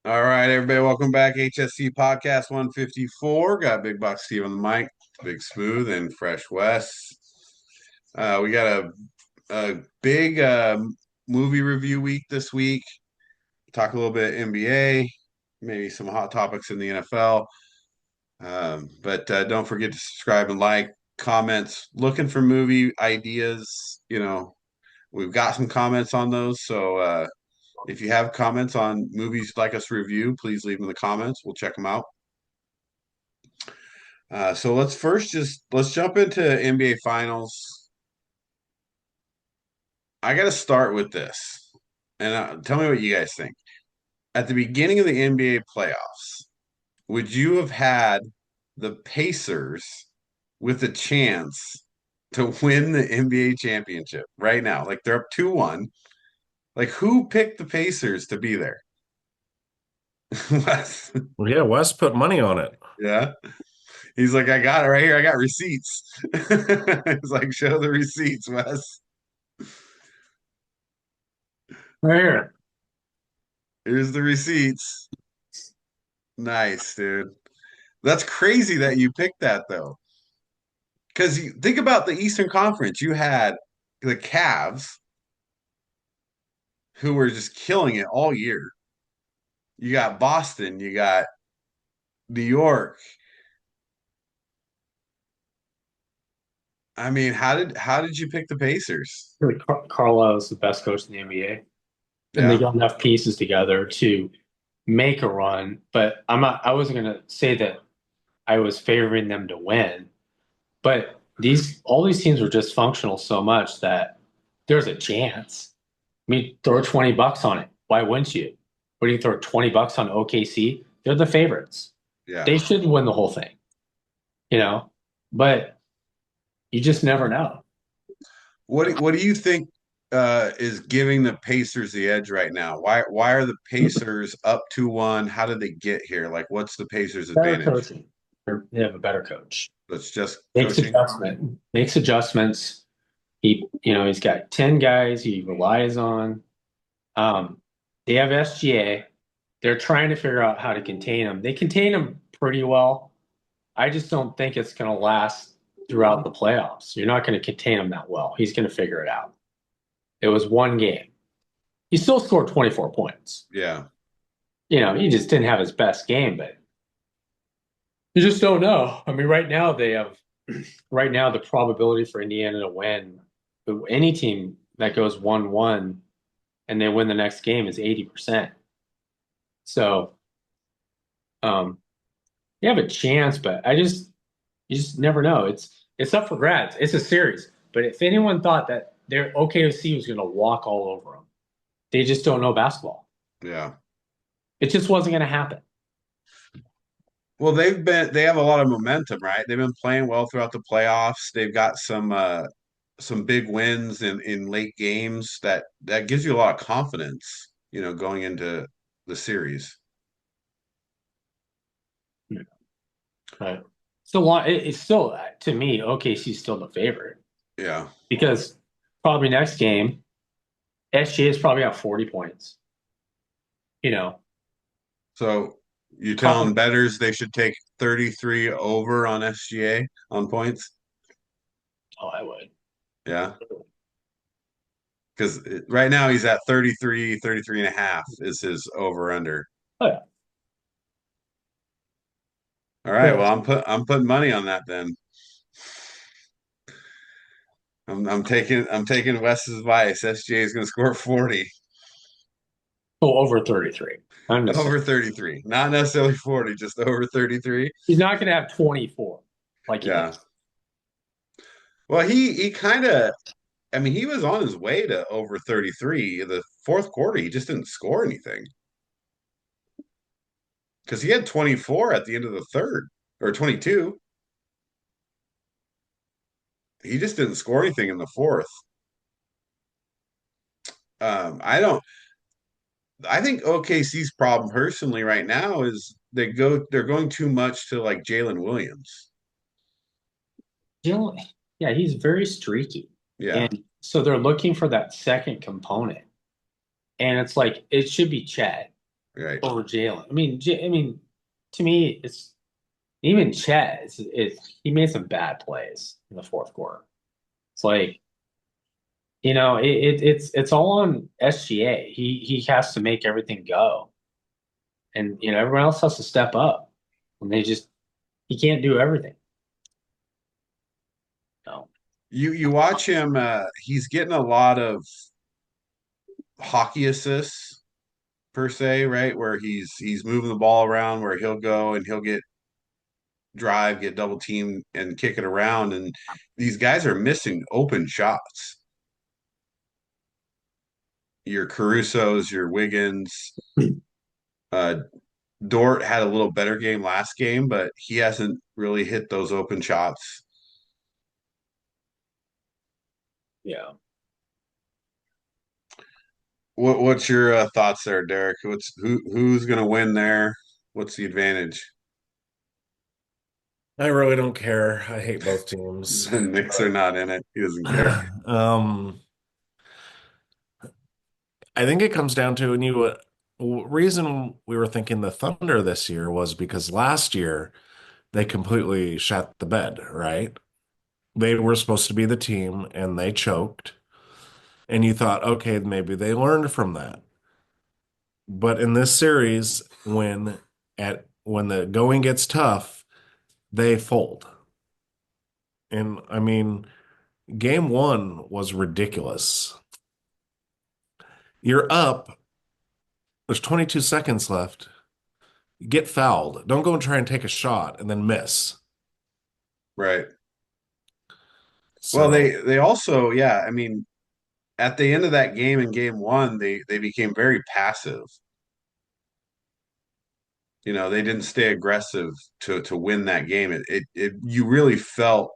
All right, everybody, welcome back. HSC Podcast 154. Got Big Box Steve on the mic, Big Smooth, and Fresh West. We got a big movie review week this week. Talk a little bit NBA, maybe some hot topics in the NFL. But don't forget to subscribe and like, comments. Looking for movie ideas. We've got some comments on those. So if you have comments on movies you'd like us to review, please leave them in the comments. We'll check them out. So let's jump into NBA Finals. I got to start with this, and tell me what you guys think. At the beginning of the NBA playoffs, would you have had the Pacers with a chance to win the NBA championship right now? Like they're up 2-1. Like who picked the Pacers to be there? Wes. Well, yeah, Wes put money on it. Yeah. He's like, I got it right here. I got receipts. He's like, show the receipts, Wes. Right here. Here's the receipts. Nice, dude. That's crazy that you picked that though. Because you think about the Eastern Conference. You had the Cavs, who were just killing it all year. You got Boston, you got New York. I mean, how did you pick the Pacers? Really, Carlisle is the best coach in the NBA, and they Yeah. got enough pieces together to make a run. But I wasn't going to say that I was favoring them to win. But all these teams were just functional so much that there's a chance. I mean, throw $20 on it. Why wouldn't you? What do you throw $20 on OKC? They're the favorites. Yeah. They should win the whole thing, you know. But you just never know. What do you think is giving the Pacers the edge right now? Why are the Pacers up 2-1? How did they get here? Like, what's the Pacers' Better advantage? coaching. They have a better coach. That's just Makes coaching. makes adjustments. He's got 10 guys he relies on. They have SGA. They're trying to figure out how to contain him. They contain him pretty well. I just don't think it's going to last throughout the playoffs. You're not going to contain him that well. He's going to figure it out. It was one game. He still scored 24 points. Yeah. He just didn't have his best game, but you just don't know. I mean, right now the probability for Indiana to win any team that goes 1-1 and they win the next game is 80%. So, you have a chance, but you just never know. It's up for grabs. It's a series. But if anyone thought that their OKC was going to walk all over them, they just don't know basketball. Yeah. It just wasn't going to happen. Well, they have a lot of momentum, right? They've been playing well throughout the playoffs. They've got some big wins in late games that gives you a lot of confidence, going into the series. But it's still to me, OKC's still the favorite Yeah. because probably next game, SGA is probably got 40 points. You know, So you telling Couple- bettors they should take 33 over on SGA on points? oh, I would. Yeah. Because right now he's at 33 and a half is his over under. Oh yeah. All right. Well, I'm putting money on that then. I'm taking Wes's advice. SGA is going to score 40 Oh, over 33. Not over necessarily. 33. Not necessarily 40, just over 33. He's not going to have 24 like he Yeah. does. Well, he kind of I mean, he was on his way to over 33. The fourth quarter, he just didn't score anything because he had 24 at the end of the third or 22. He just didn't score anything in the fourth. I don't. I think OKC's problem personally right now is they're going too much to like Jalen Williams. Jalen, yeah, he's very streaky. Yeah, And so they're looking for that second component. And it's like, it should be Chad. Right. over Jalen. I mean, to me, it's even Chet. He made some bad plays in the fourth quarter. It's like it's all on SGA. He has to make everything go, and everyone else has to step up. And he can't do everything. No. You watch him, he's getting a lot of hockey assists per se, right? Where he's moving the ball around, where he'll go and he'll get double teamed and kick it around. And these guys are missing open shots. Your Caruso's, your Wiggins, uh Dort had a little better game last game, but he hasn't really hit those open shots. Yeah. What's your thoughts there, Derek? Who's going to win there? What's the advantage? I really don't care. I hate both teams. The Knicks are not in it. He doesn't care. Um, I think it comes down to, and reason we were thinking the Thunder this year was because last year they completely shat the bed, right? They were supposed to be the team and they choked. And you thought, okay, maybe they learned from that. But in this series, when the going gets tough, they fold. And I mean, game one was ridiculous. You're up, there's 22 seconds left. You get fouled. Don't go and try and take a shot and then miss. Right. Well, So, they also, yeah, I mean, at the end of that game in game one, they became very passive. They didn't stay aggressive to win that game. It you really felt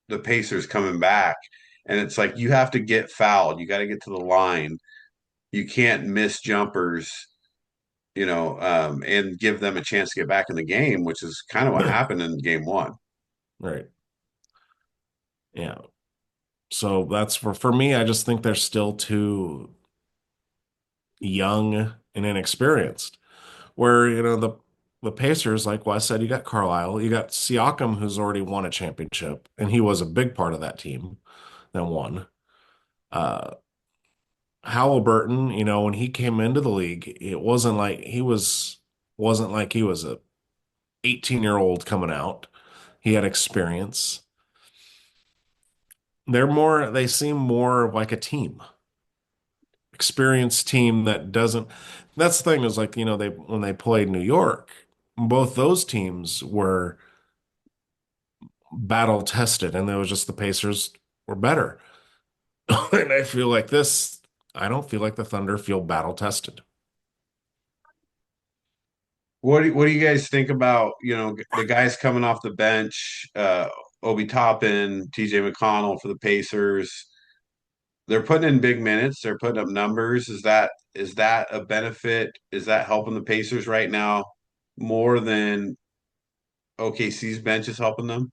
the Pacers coming back, and it's like you have to get fouled. You got to get to the line. You can't miss jumpers, and give them a chance to get back in the game, which is kind of what happened in game one. right. Yeah. So that's for me, I just think they're still too young and inexperienced. Where, the Pacers, like Wes said, you got Carlisle, you got Siakam, who's already won a championship, and he was a big part of that team that won. Uh, Halliburton, when he came into the league, it wasn't like he was a 18-year-old coming out. He had experience. They seem more like a team, experienced team that doesn't. That's the thing is like, when they played New York, both those teams were battle tested, and it was just the Pacers were better. And I don't feel like the Thunder feel battle tested. What do you guys think about, the guys coming off the bench, Obi Toppin, TJ McConnell for the Pacers? They're putting in big minutes, they're putting up numbers. Is that a benefit? Is that helping the Pacers right now more than OKC's bench is helping them?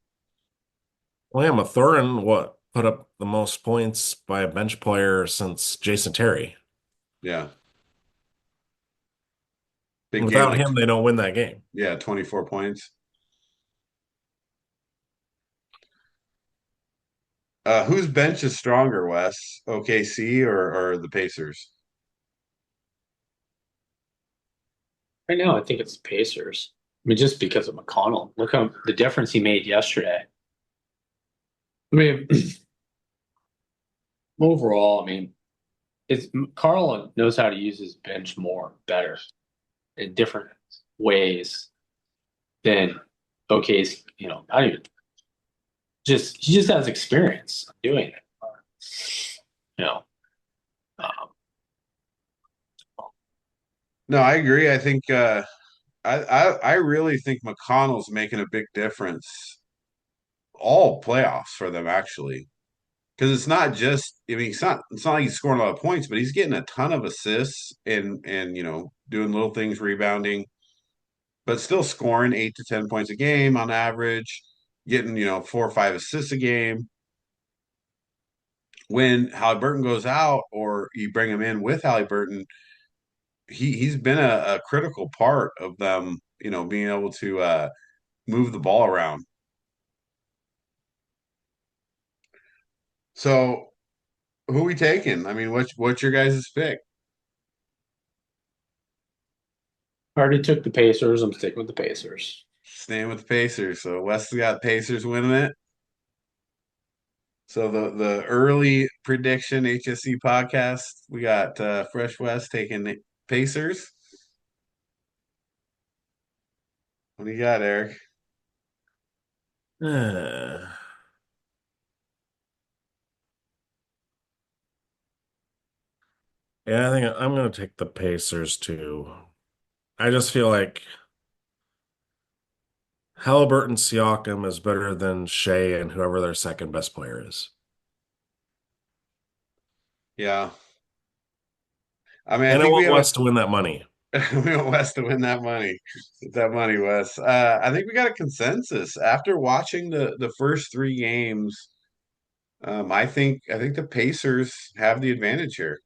Well, yeah, Mathurin, what, put up the most points by a bench player since Jason Terry. Yeah. Big game Without like him, they don't win that game. yeah, 24 points. Whose bench is stronger, Wes? OKC or the Pacers? Right now, I think it's the Pacers. I mean, just because of McConnell. Look how the difference he made yesterday. I mean, overall, I mean, it's Carl knows how to use his bench better in different ways than OK's. I don't even he just has experience doing it. You know, um, No, I agree. I think I really think McConnell's making a big difference all playoffs for them actually. Because it's not just, I mean, it's not like he's scoring a lot of points, but he's getting a ton of assists and doing little things, rebounding, but still scoring 8 to 10 points a game on average, getting 4 or 5 assists a game. When Halliburton goes out, or you bring him in with Halliburton, he's been a critical part of them, being able to move the ball around. So who we taking? I mean, what's your guys' pick? I already took the Pacers. I'm sticking with the Pacers. Staying with the Pacers. So Wes got Pacers winning it. So the early prediction HSC podcast, we got Fresh West taking the Pacers. What do you got, Eric? Uh, yeah, I think I'm going to take the Pacers too. I just feel like Halliburton Siakam is better than Shea and whoever their second best player is. Yeah. I mean, I And I think we want have West to win that money. we want Wes to win that money. Get that money, Wes. I think we got a consensus after watching the first three games. I think the Pacers have the advantage here.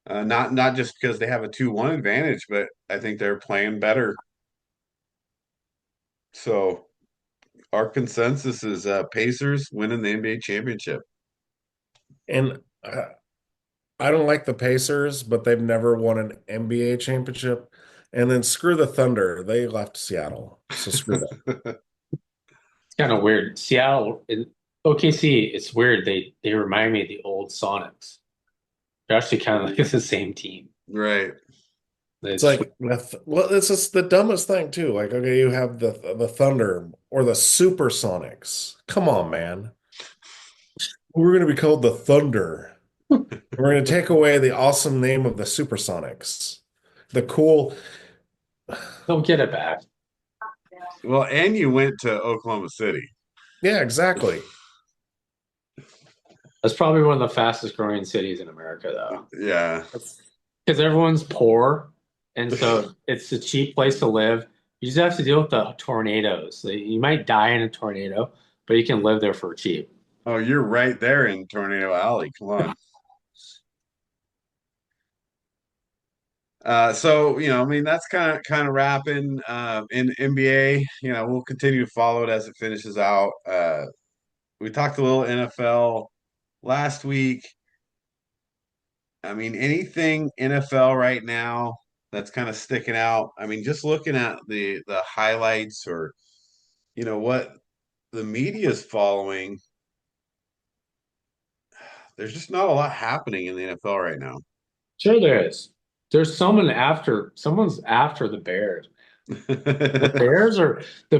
Not just because they have a 2-1 advantage, but I think they're playing better. So our consensus is Pacers winning the NBA championship. And I don't like the Pacers, but they've never won an NBA championship. And then screw the Thunder. They left Seattle. So screw them. It's kind of weird. Seattle, OKC, it's weird. They remind me of the old Sonics. They're actually kind of like the same team. Right. It's like, well, it's just the dumbest thing too. Like, okay, you have the Thunder or the Supersonics. Come on, man. We're going to be called the Thunder. We're going to take away the awesome name of the Supersonics. The cool. Don't get it back. Well, and you went to Oklahoma City. Yeah, exactly. That's probably one of the fastest growing cities in America, though. Yeah. Because everyone's poor, and so it's a cheap place to live. You just have to deal with the tornadoes. You might die in a tornado, but you can live there for cheap. Oh, you're right there in Tornado Alley. Come on. So I mean, that's kind of wrapping in NBA. We'll continue to follow it as it finishes out. We talked a little NFL last week. I mean, anything NFL right now that's kind of sticking out. I mean, just looking at the highlights or what the media is following, there's just not a lot happening in the NFL right now. Sure, there is. There's someone's after the Bears. The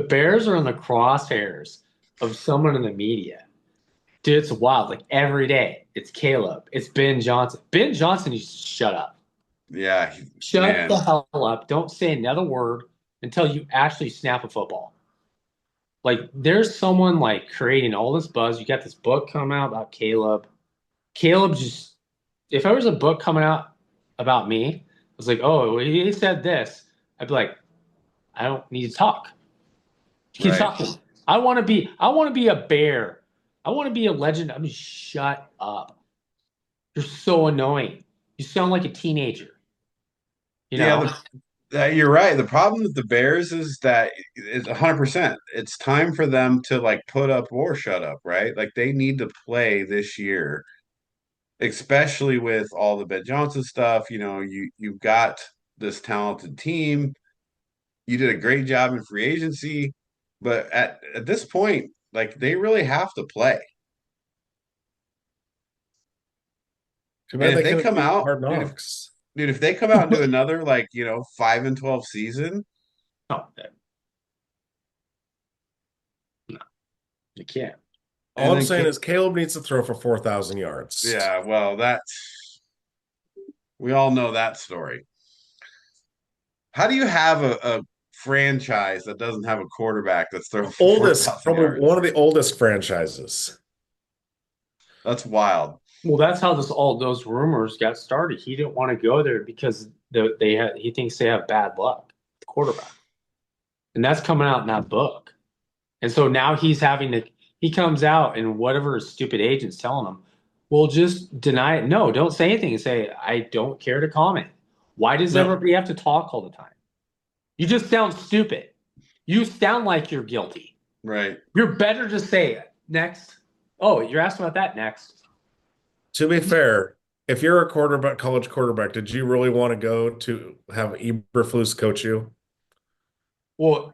Bears are in the crosshairs of someone in the media. Dude, it's wild. Like every day, it's Caleb. It's Ben Johnson. Ben Johnson, you shut up. Yeah, Shut the hell up. Don't say another word until you actually snap a football. Like there's someone like creating all this buzz. You got this book coming out about Caleb. Caleb just, if there was a book coming out about me, I was like, oh, he said this. I'd be like, I don't need to talk. Keep talking. I want to be a bear. I want to be a legend. I mean, shut up. You're so annoying. You sound like a teenager. Yeah, you're right. The problem with the Bears is that it's 100%. It's time for them to like put up or shut up, right? Like they need to play this year, especially with all the Ben Johnson stuff. You've got this talented team. You did a great job in free agency, but at this point, like they really have to play. Too And bad if they they couldn't come beat out, Hard Knocks. dude, if they come out and do another like 5-12 season, No, you can't. All I'm saying is Caleb needs to throw for 4,000 yards. Yeah, well, we all know that story. How do you have a franchise that doesn't have a quarterback that's throwing for Oldest, 4,000 probably yards? one of the oldest franchises. That's wild. Well, that's how all those rumors got started. He didn't want to go there because he thinks they have bad luck, the quarterback, and that's coming out in that book. And so now he comes out and whatever his stupid agent's telling him, well, just deny it. No, don't say anything and say I don't care to comment. Why does No. everybody have to talk all the time? You just sound stupid. You sound like you're guilty. Right. You're better to say it. Next. Oh, you're asking about that next. To be fair, if you're a quarterback, college quarterback, did you really want to go to have Eberflus coach you? Well,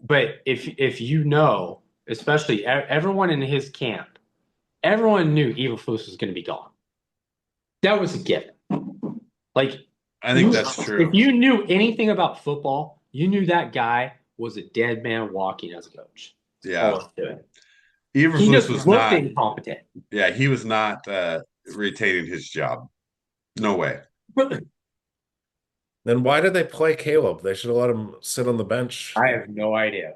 but if you know, especially everyone in his camp, everyone knew Eberflus was going to be gone. That was a given. Like, I think that's true. If you knew anything about football, you knew that guy was a dead man walking as a coach. Yeah. He Eberflus just was looked not. incompetent. Yeah, he was not retaining his job. No way. Then why did they play Caleb? They should have let him sit on the bench. I have no idea.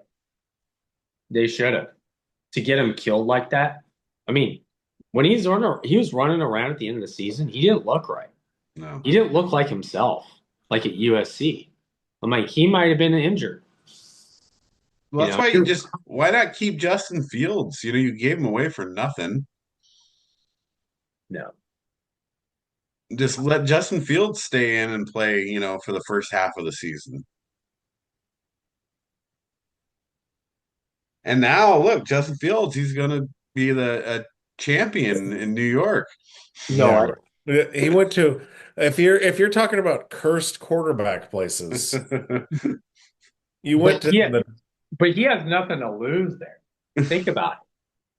They should have. To get him killed like that. I mean, when he was running around at the end of the season, he didn't look right. No. He didn't look like himself, like at USC. I'm like, he might have been injured. Well, that's why not keep Justin Fields? You gave him away for nothing. No. Just let Justin Fields stay in and play, for the first half of the season. And now, look, Justin Fields, he's going to be a champion in New York. No, He went to if you're talking about cursed quarterback places, you went to but he has nothing to lose there. Think about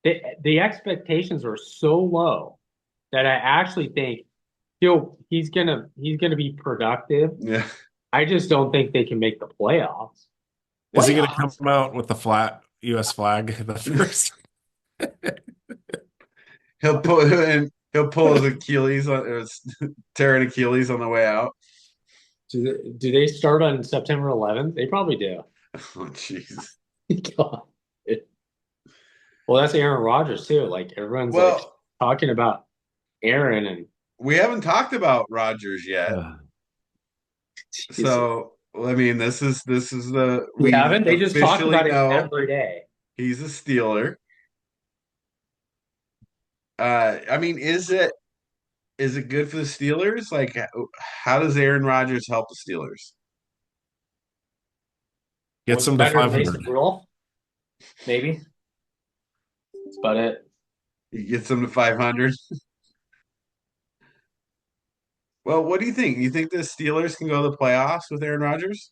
it. The expectations are so low that I actually think he's gonna be productive. Yeah. I just don't think they can make the playoffs. Is he going to come out with the flat U.S. flag the first? He'll pull his Achilles tear an Achilles on the way out. Do they start on September 11th? They probably do. Oh, jeez. Well, that's Aaron Rodgers too. Like everyone's talking about Aaron, and we haven't talked about Rodgers yet. So I mean, this is we haven't. They just talk about it every day. He's a Steeler. I mean, is it good for the Steelers? Like, how does Aaron Rodgers help the Steelers? Gets them to 500. Maybe. That's about it. He gets them to 500. Well, what do you think? You think the Steelers can go to the playoffs with Aaron Rodgers?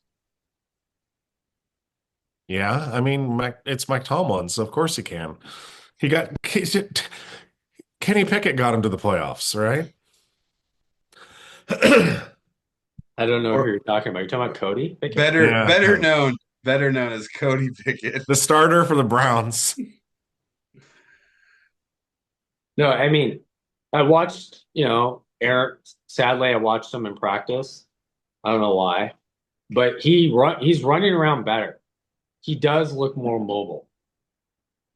Yeah, I mean, it's Mike Tomlin, so of course he can. Kenny Pickett got him to the playoffs, right? I don't know who you're talking about. You're talking about Cody Pickett? Better known as Cody Pickett, the starter for the Browns. No, I mean, I watched, Eric. Sadly, I watched him in practice. I don't know why, but he's running around better. He does look more mobile.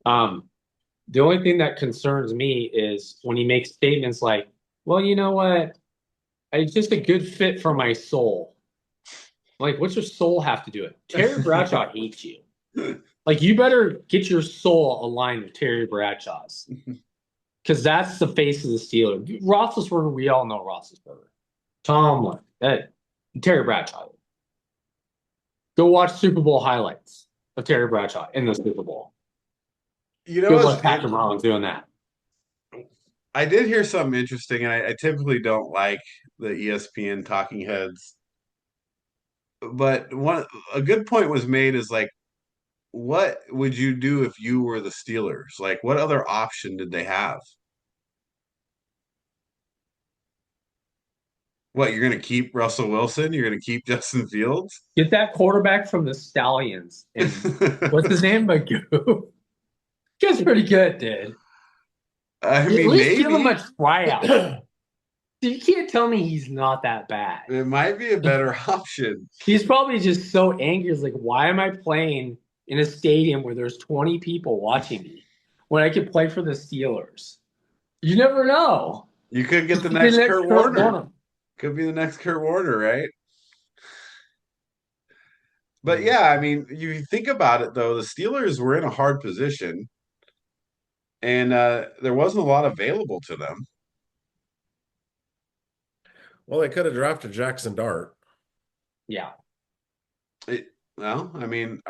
The only thing that concerns me is when he makes statements like, "Well, you know what? It's just a good fit for my soul." Like, what's your soul have to do it? Terry Bradshaw hates you. Like, you better get your soul aligned with Terry Bradshaw's. Because that's the face of the Steelers. Roethlisberger, we all know Roethlisberger. Tomlin, Terry Bradshaw. Go watch Super Bowl highlights of Terry Bradshaw in the Super Bowl. Good luck Patrick Mahomes doing that. I did hear something interesting, and I typically don't like the ESPN talking heads. But a good point was made is like, what would you do if you were the Steelers? Like, what other option did they have? What, you're going to keep Russell Wilson? You're going to keep Justin Fields? Get that quarterback from the Stallions. And what's his name? Magoo. Guy's pretty good, dude. I mean, at least maybe. give him a tryout. You can't tell me he's not that bad. It might be a better option. He's probably just so angry. He's like, why am I playing in a stadium where there's 20 people watching me when I could play for the Steelers? You never know. You could get the next Kurt Warner. Could be the next Kurt Warner, right? But yeah, I mean, you think about it, though, the Steelers were in a hard position, and there wasn't a lot available to them. Well, they could have drafted Jackson Dart. Yeah. Well, I mean,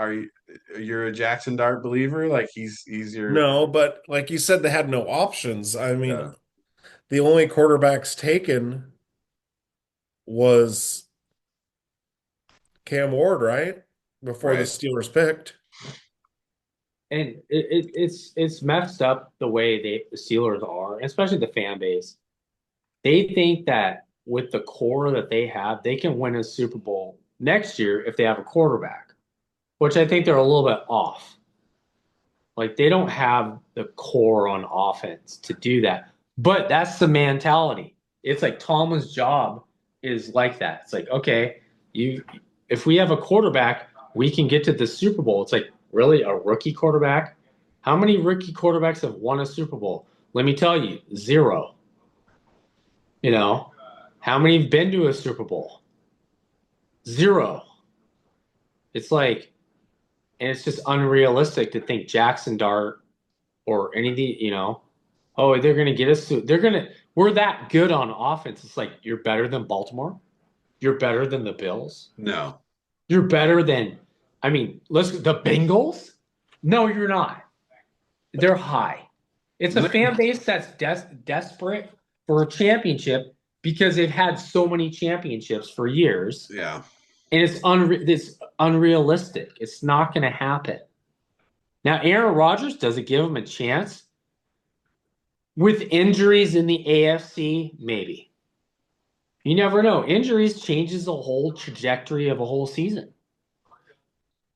you're a Jackson Dart believer? Like he's your No, but like you said, they had no options. I mean, yeah, the only quarterbacks taken was Cam Ward, right? Before the right. Steelers picked. And it's messed up the way the Steelers are, especially the fan base. They think that with the core that they have, they can win a Super Bowl next year if they have a quarterback, which I think they're a little bit off. Like they don't have the core on offense to do that. But that's the mentality. It's like Tomlin's job is like that. It's like, okay, you if we have a quarterback, we can get to the Super Bowl. It's like, really a rookie quarterback? How many rookie quarterbacks have won a Super Bowl? Let me tell you, zero. You know, how many have been to a Super Bowl? Zero. It's like, and it's just unrealistic to think Jackson Dart or anything, oh, they're going to get us to, we're that good on offense. It's like, you're better than Baltimore. You're better than the Bills. No. You're better than, the Bengals. No, you're not. They're high. It's a fan base that's desperate for a championship because they've had so many championships for years. Yeah. And it's unrealistic. It's not going to happen. Now, Aaron Rodgers, does it give him a chance? With injuries in the AFC, maybe. You never know. Injuries changes the whole trajectory of a whole season.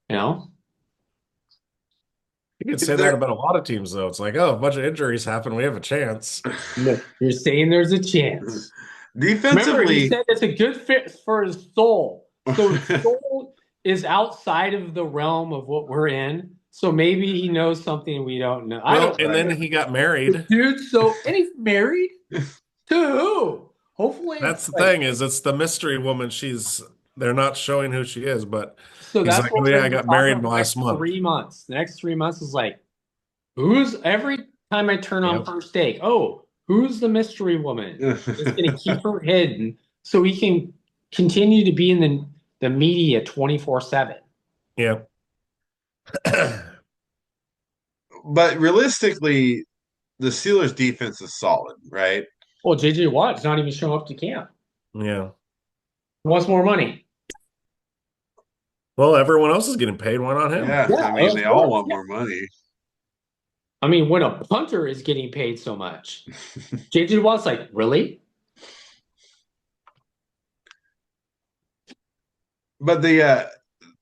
You know? You can say that about a lot of teams, though. It's like, oh, a bunch of injuries happen. We have a chance. You're saying there's a chance. Defensively, Remember, he said it's a good fit for his soul. So his soul is outside of the realm of what we're in. So maybe he knows something we don't know. Then he got married. Dude, and he's married? To who? Hopefully that's the thing is it's the mystery woman. They're not showing who she is, but so he's that's like, what oh yeah, I got married last month. 3 months. The next 3 months is like, every time I turn on First Take, who's the mystery woman? It's gonna keep her hidden so he can continue to be in the media 24/7. Yeah. But realistically, the Steelers defense is solid, right? Well, JJ Watt's not even showing up to camp. Yeah. He wants more money. Well, everyone else is getting paid. Why not him? Yeah, I mean, they all want more money. I mean, when a punter is getting paid so much, JJ Watt's like, really? But the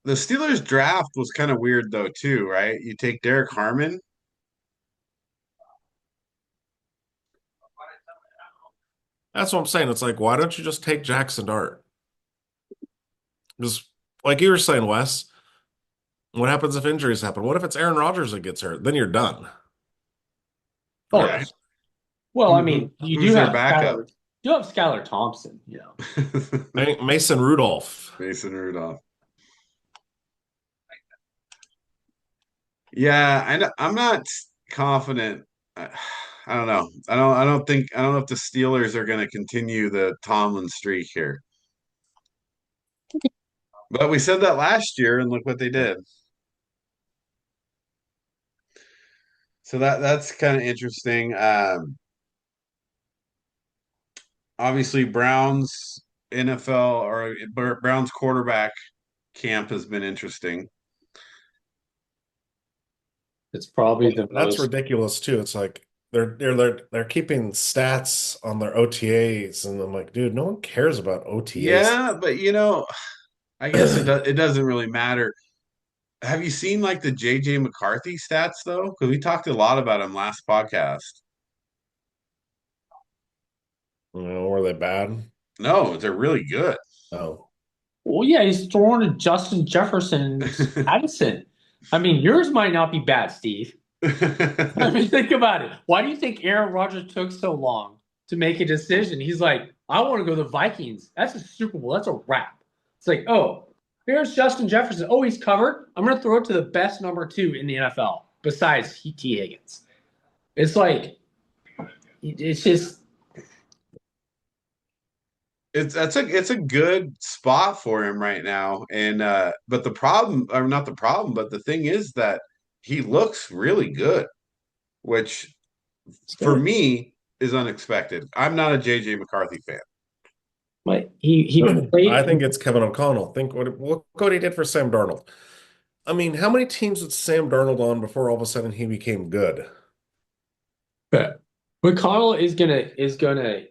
Steelers draft was kind of weird though, too, right? You take Derek Harmon. That's what I'm saying. It's like, why don't you just take Jackson Dart? Just like you were saying, Wes, what happens if injuries happen? What if it's Aaron Rodgers that gets hurt? Then you're done. Oh, Right. well, I mean, you Who's do their have backup? you have Skylar Thompson, I think Mason Rudolph. Mason Rudolph. Yeah, I'm not confident. I don't know. I don't know if the Steelers are going to continue the Tomlin streak here. But we said that last year, and look what they did. So that's kind of interesting. Obviously, Browns NFL or Browns quarterback camp has been interesting. It's probably That's ridiculous too. It's like they're keeping stats on their OTAs, and I'm like, dude, no one cares about OTAs. Yeah, but I guess it doesn't really matter. Have you seen like the JJ McCarthy stats though? Because we talked a lot about him last podcast. Were they bad? No, they're really good. Oh. Well, yeah, he's throwing to Justin Jefferson, Addison. I mean, yours might not be bad, Steve. I mean, think about it. Why do you think Aaron Rodgers took so long to make a decision? He's like, I want to go to the Vikings. That's a Super Bowl. That's a wrap. It's like, here's Justin Jefferson. Oh, he's covered. I'm going to throw it to the best number 2 in the NFL besides T. Higgins. It's like, it's just. it's a good spot for him right now. And but the problem, or not the problem, but the thing is that he looks really good, which It's for good. me is unexpected. I'm not a JJ McCarthy fan. But he I played. think it's Kevin O'Connell. Think what he did for Sam Darnold. I mean, how many teams was Sam Darnold on before all of a sudden he became good? McConnell is gonna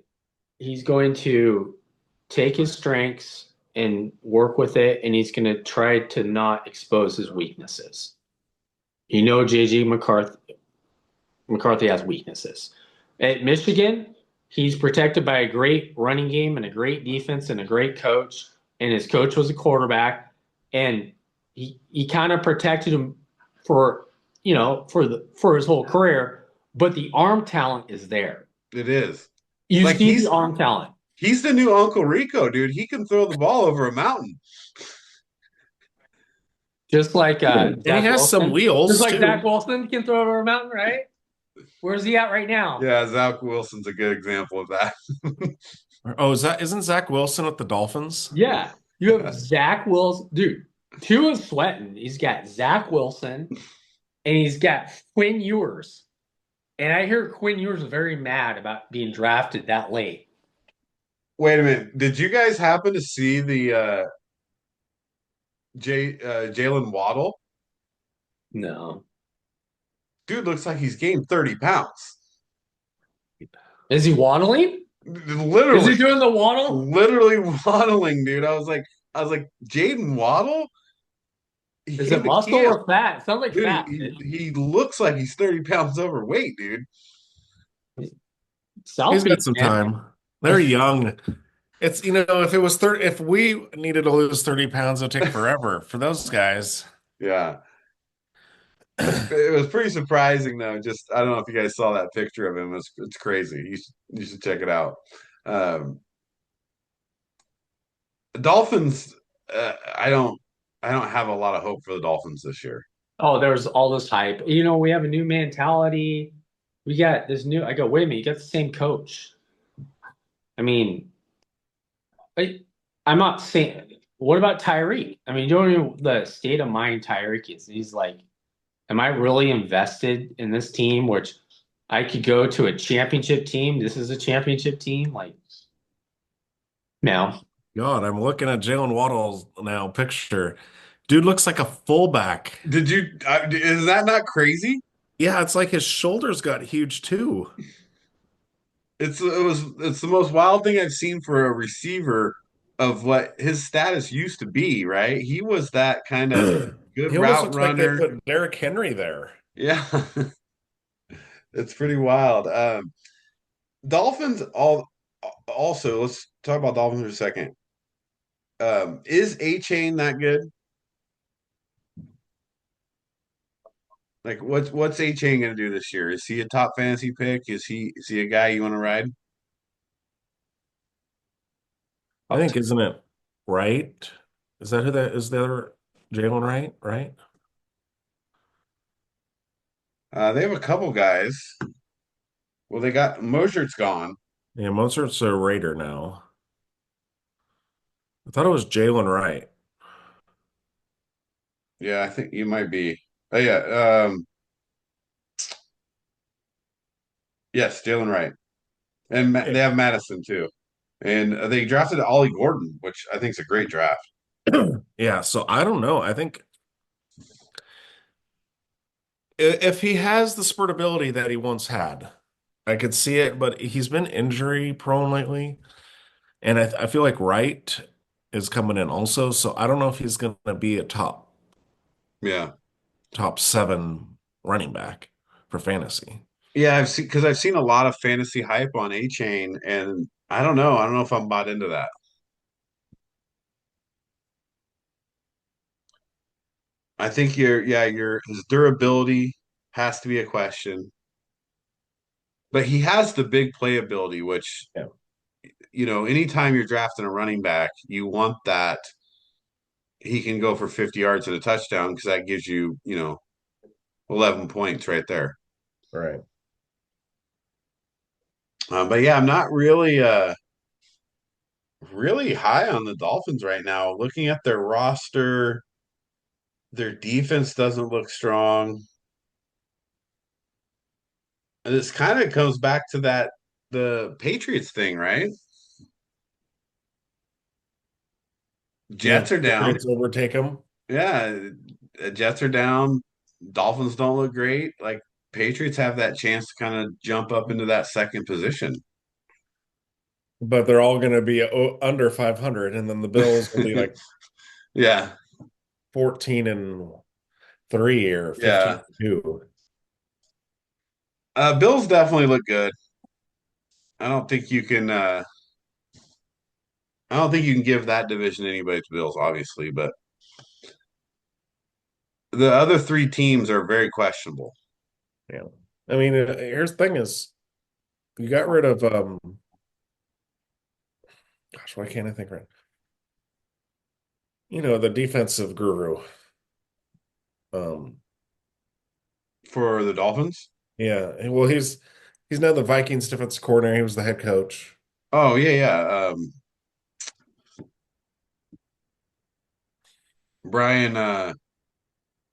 he's going to take his strengths and work with it, and he's gonna try to not expose his weaknesses. JJ McCarthy has weaknesses. At Michigan, he's protected by a great running game and a great defense and a great coach. And his coach was a quarterback, and he kind of protected him for for his whole career. But the arm talent is there. It is You like see the arm talent, he's the new Uncle Rico, dude. He can throw the ball over a mountain. just like And he Zach has some Wilson. Just wheels like Zach too. Wilson can throw over a mountain, right? Where's he at right now? Yeah, Zach Wilson's a good example of that. Oh, isn't Zach Wilson with the Dolphins? Yeah, you have Zach Wilson, dude. Tua's sweating. He's got Zach Wilson, and he's got Quinn Ewers. And I hear Quinn Ewers is very mad about being drafted that late. Wait a minute. Did you guys happen to see the Jalen Waddle? No, Dude looks like he's gained 30 pounds. is he waddling? Is he Literally, doing the waddle? literally waddling, dude. I was like, Jaden Waddle? He Is came it to muscle camp. or fat? Sounds like Dude, fat. he looks like he's 30 pounds overweight, dude. He's got Selfie, some man. time. They're young. It's if it was 30, if we needed to lose 30 pounds, it'd take forever for those guys. Yeah. It was pretty surprising though. Just I don't know if you guys saw that picture of him. It's crazy. You should check it out. Um, Dolphins. I don't have a lot of hope for the Dolphins this year. Oh, there's all this hype. We have a new mentality. We got this new. I go, wait a minute, you got the same coach. I mean, I'm not saying. What about Tyreek? I mean, you don't know the state of mind Tyreek is. He's like, am I really invested in this team? Which I could go to a championship team. This is a championship team. Like, no. God, I'm looking at Jalen Waddle's now picture. Dude looks like a fullback. Did you? Is that not crazy? Yeah, it's like his shoulders got huge too. It's the most wild thing I've seen for a receiver of what his status used to be. Right? He was that kind of good He almost route looks like they runner. put Derrick Henry there. Yeah, it's pretty wild. Dolphins all also. Let's talk about Dolphins for a second. Is A Chain that good? Like, what's A Chain going to do this year? Is he a top fantasy pick? Is he a guy you want to ride? I think, isn't it right? Is that who that is? The other Jalen Wright, right? They have a couple guys. Well, they got Mosert's gone. Yeah, Mozart's a Raider now. I thought it was Jalen Wright. Yeah, I think you might be. Oh yeah, yes, Jalen Wright, and Yeah. They have Madison too, and they drafted Ollie Gordon, which I think is a great draft. Yeah, so I don't know. I think if he has the spurt ability that he once had, I could see it, but he's been injury prone lately. And I feel like Wright is coming in also. So I don't know if he's going to be a Yeah, top seven running back for fantasy. yeah, I've seen a lot of fantasy hype on A Chain, and I don't know. I don't know if I'm bought into that. I think your his durability has to be a question, but he has the big playability, which Yeah. anytime you're drafting a running back, you want that he can go for 50 yards and a touchdown because that gives you, 11 points right there. Right. But yeah, I'm not really really high on the Dolphins right now. Looking at their roster, their defense doesn't look strong. And this kind of comes back to the Patriots thing, right? Yeah, Jets are down. Patriots overtake them. Yeah, Jets are down. Dolphins don't look great. Like Patriots have that chance to kind of jump up into that second position. But they're all going to be under 500, and then the Bills will be like Yeah, 14-3 or yeah. 15-2. Bills definitely look good. I don't think you can. I don't think you can give that division to anybody to Bills, obviously, but the other three teams are very questionable. Yeah. I mean, here's the thing is you got rid of gosh, why can't I think right? The defensive guru. Um, For the Dolphins? yeah. Well, he's now the Vikings defensive coordinator. He was the head coach. Oh yeah, yeah. Brian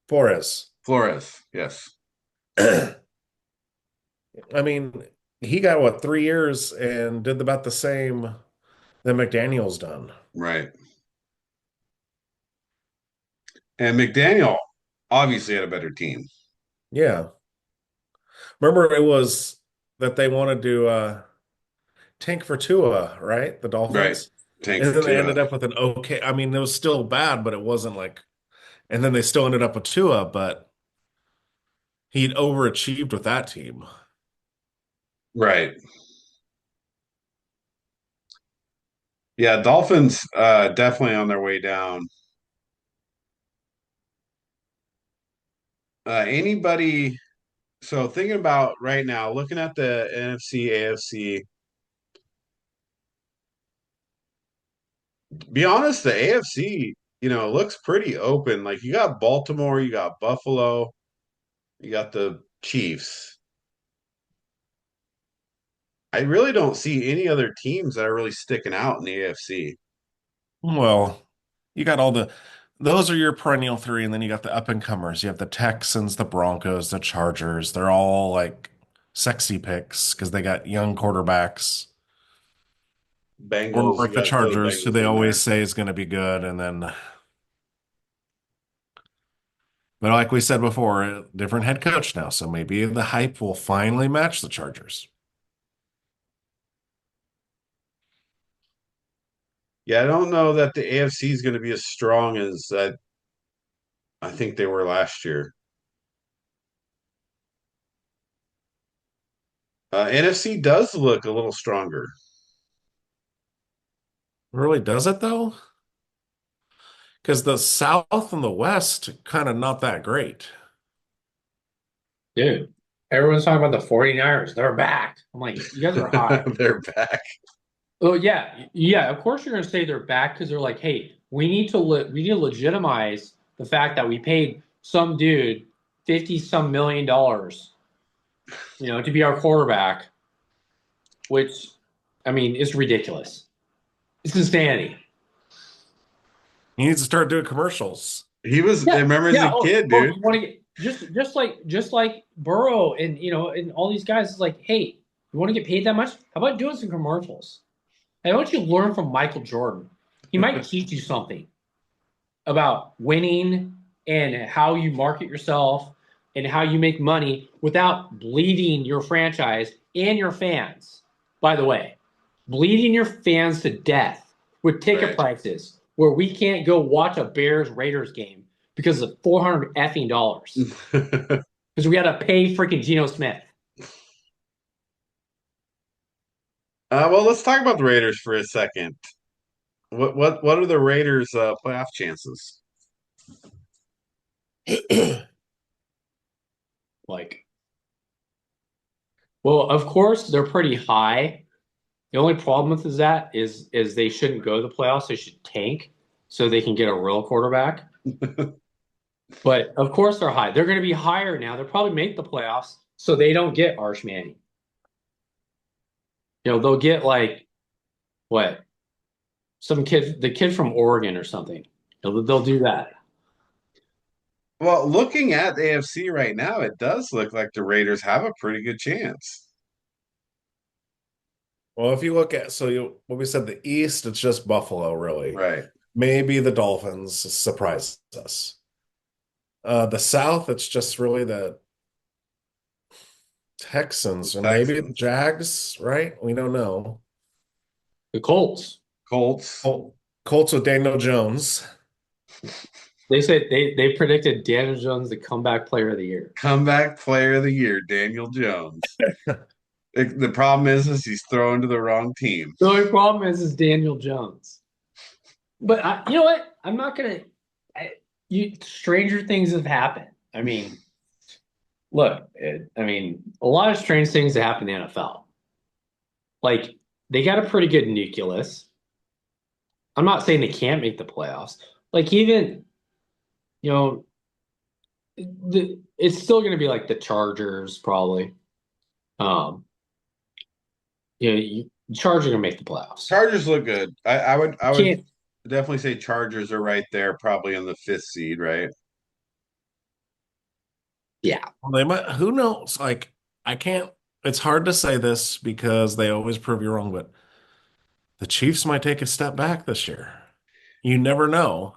Flores. Flores. Yes, I mean, he got what, 3 years and did about the same that McDaniel's done. right. And McDaniel obviously had a better team. Yeah. Remember it was that they wanted to tank for Tua, right? The Right. Dolphins. Tank And for then they Tua. ended up with an okay. I mean, it was still bad, but it wasn't like, and then they still ended up with Tua, but he'd overachieved with that team. Right. Yeah, Dolphins definitely on their way down. Anybody so thinking about right now, looking at the NFC, AFC, be honest, the AFC, looks pretty open. Like you got Baltimore, you got Buffalo, you got the Chiefs. I really don't see any other teams that are really sticking out in the AFC. Well, you got those are your perennial three, and then you got the up and comers. You have the Texans, the Broncos, the Chargers. They're all like sexy picks because they got young quarterbacks. Or Bengals, like you the got to throw the Chargers, who Bengals they in always there. say is going to be good, and then, but like we said before, a different head coach now, so maybe the hype will finally match the Chargers. Yeah, I don't know that the AFC is going to be as strong as I think they were last year. NFC does look a little stronger. Really, does it though? Because the South and the West kind of not that great. Dude, everyone's talking about the 49ers. They're back. I'm like, you guys are high. They're back. Oh yeah, yeah. Of course you're gonna say they're back because they're like, hey, we need to legitimize the fact that we paid some dude 50 some $1 million, to be our quarterback, which I mean is ridiculous. It's insanity. He needs to start doing commercials. He was, I Yeah, remember as yeah. a Oh, kid, oh, dude. you want to get just like Burrow and and all these guys is like, hey, you want to get paid that much? How about doing some commercials? Hey, why don't you learn from Michael Jordan? He might teach you something about winning and how you market yourself and how you make money without bleeding your franchise and your fans. By the way, bleeding your fans to death with ticket Right. prices where we can't go watch a Bears Raiders game because of $400 effing dollars because we got to pay freaking Geno Smith. Well, let's talk about the Raiders for a second. What are the Raiders' playoff chances? Like, well, of course they're pretty high. The only problem with is they shouldn't go to the playoffs. They should tank so they can get a real quarterback. But of course they're high. They're going to be higher now. They'll probably make the playoffs so they don't get Arch Manning. They'll get like what? the kid from Oregon or something. They'll do that. Well, looking at the AFC right now, it does look like the Raiders have a pretty good chance. Well, if you look at what we said, the East, it's just Buffalo, really. Right. Maybe the Dolphins surprise us. The South, it's just really the Texans or maybe the Texans, Jags, right? We don't know. The Colts. Colts, Colts with Daniel Jones. They said they predicted Daniel Jones the comeback player of the year. comeback player of the year, Daniel Jones. The problem is he's thrown to the wrong team. The only problem is Daniel Jones. But you know what? I'm not gonna. Stranger things have happened. I mean, look. A lot of strange things have happened in the NFL. Like they got a pretty good nucleus. I'm not saying they can't make the playoffs. Like even, you know, it's still going to be like the Chargers probably. Chargers are going to make the playoffs. Chargers look good. I would Can't- definitely say Chargers are right there, probably in the 5th seed, right? Yeah. Well, they might, who knows? Like, I can't, it's hard to say this because they always prove you wrong, but the Chiefs might take a step back this year. You never know.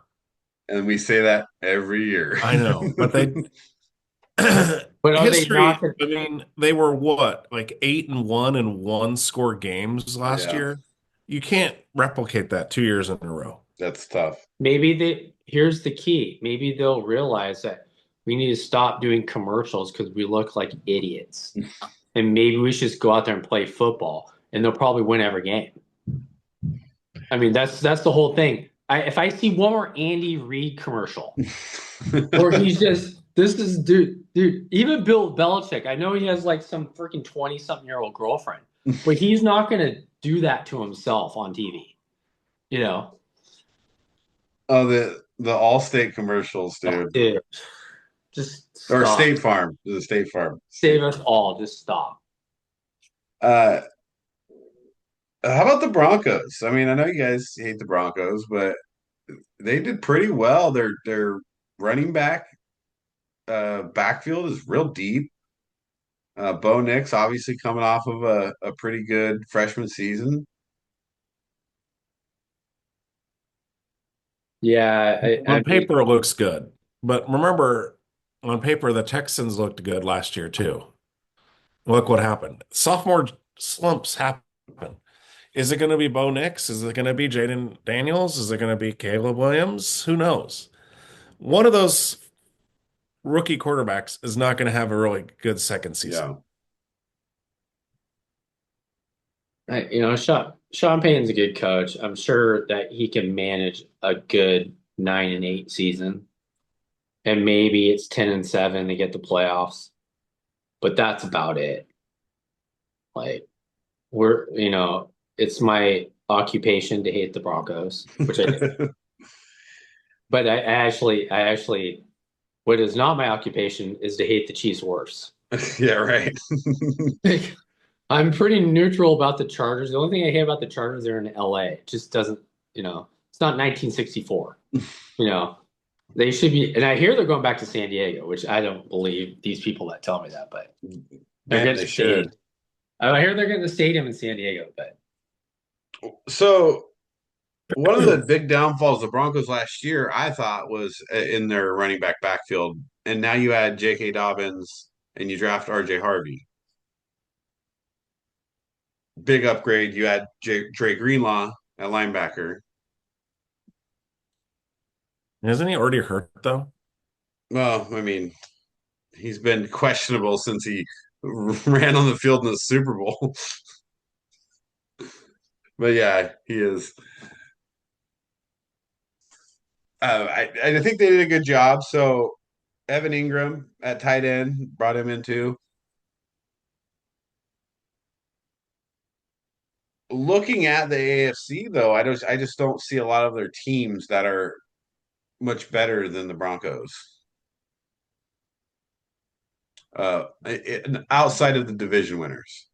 And we say that every year. I know, but they But are they history, not? I mean, they were what, like 8-1 in one score games last Yeah. year. You can't replicate that 2 years in a row. That's tough. Here's the key. Maybe they'll realize that we need to stop doing commercials because we look like idiots. And maybe we should just go out there and play football, and they'll probably win every game. I mean, that's the whole thing. If I see one more Andy Reid commercial, or he's just dude. Even Bill Belichick, I know he has like some freaking 20-something-year-old girlfriend, but he's not going to do that to himself on TV. You know. Oh, the Allstate commercials, dude. Dude, just Or stop. State Farm. The State Farm. Save us all. Just stop. How about the Broncos? I mean, I know you guys hate the Broncos, but they did pretty well. Their running backfield is real deep. Bo Nix obviously coming off of a pretty good freshman season. Yeah, On paper, it looks good. But remember, on paper, the Texans looked good last year, too. Look what happened. Sophomore slumps happen. Is it going to be Bo Nix? Is it going to be Jaden Daniels? Is it going to be Caleb Williams? Who knows? One of those rookie quarterbacks is not going to have a really good second season. Yeah. Sean Payton's a good coach. I'm sure that he can manage a good 9-8 season, and maybe it's 10-7 to get the playoffs, but that's about it. Like it's my occupation to hate the Broncos, which I do. But I actually, what is not my occupation is to hate the Chiefs worse. Yeah, right. I'm pretty neutral about the Chargers. The only thing I hate about the Chargers, they're in LA. It just doesn't, it's not 1964. They should be, and I hear they're going back to San Diego, which I don't believe these people that tell me that, but they should. I hear they're getting the stadium in San Diego, but. So one of the big downfalls of the Broncos last year, I thought, was in their running backfield. And now you add J.K. Dobbins and you draft R.J. Harvey. Big upgrade. You add Dre Greenlaw at linebacker. Isn't he already hurt, though? Well, I mean, he's been questionable since he ran on the field in the Super Bowl. But yeah, he is. I think they did a good job. So Evan Ingram at tight end, brought him in too. Looking at the AFC though, I just don't see a lot of their teams that are much better than the Broncos. Outside of the division winners.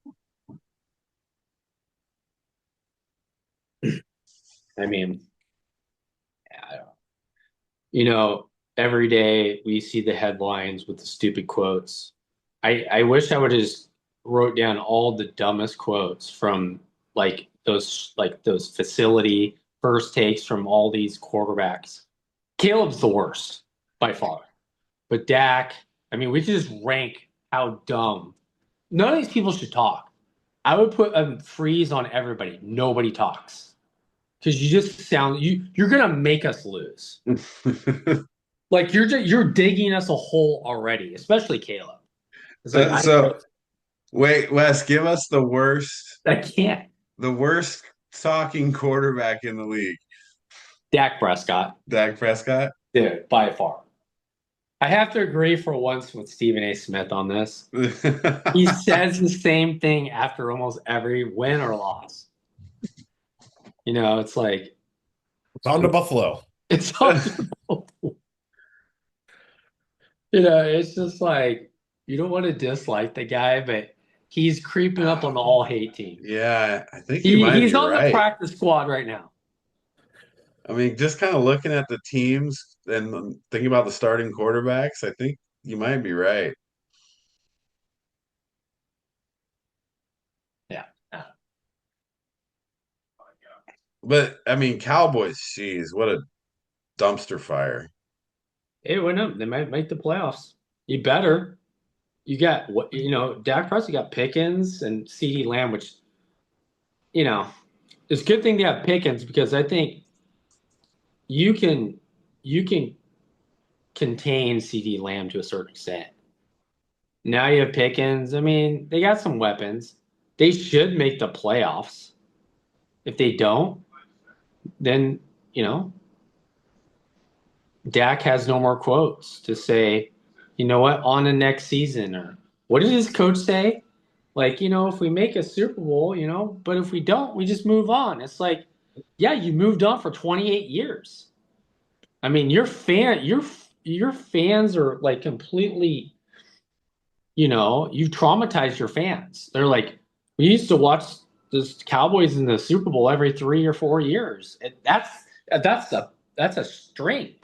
I mean, I don't, every day we see the headlines with the stupid quotes. I wish I would have just wrote down all the dumbest quotes from those facility first takes from all these quarterbacks. Caleb's the worst by far. But Dak, I mean, we could just rank how dumb. None of these people should talk. I would put a freeze on everybody. Nobody talks. Because you just you're gonna make us lose. Like you're digging us a hole already, especially Caleb. It's like Wait, Wes, give us the worst I can't. talking quarterback in the league. Dak Prescott, Dak Prescott? dude, by far. I have to agree for once with Stephen A. Smith on this. He says the same thing after almost every win or loss. It's like It's on to Buffalo. it's on to Buffalo. It's just like you don't want to dislike the guy, but he's creeping up on the all hate team. Yeah, I think he's on right. The practice squad right now. I mean, just kind of looking at the teams and thinking about the starting quarterbacks, I think you might be right. Yeah. But I mean, Cowboys, geez, what a dumpster fire. Hey, why not? They might make the playoffs. You better. You got what Dak Prescott, got Pickens and CeeDee Lamb, which it's a good thing to have Pickens because I think you can contain CeeDee Lamb to a certain extent. Now you have Pickens. I mean, they got some weapons. They should make the playoffs. If they don't, then Dak has no more quotes to say, you know what, on the next season, or what did his coach say? Like, if we make a Super Bowl, but if we don't, we just move on. It's like, yeah, you moved on for 28 years. I mean, your fans are like completely, you traumatized your fans. They're like, we used to watch the Cowboys in the Super Bowl every 3 or 4 years. That's a string.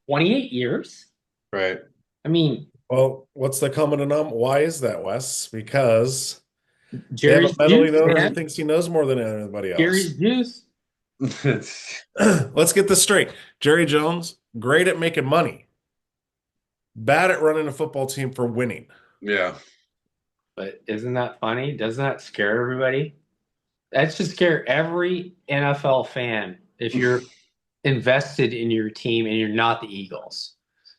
28 years. Right. I mean, well, what's the common denominator? Why is that, Wes? Because Jerry's mentally juice, knows man. He thinks he knows more than anybody else. Jerry's juice. Let's get this straight. Jerry Jones, great at making money, bad at running a football team for winning. Yeah. But isn't that funny? Doesn't that scare everybody? That should scare every NFL fan if you're invested in your team and you're not the Eagles.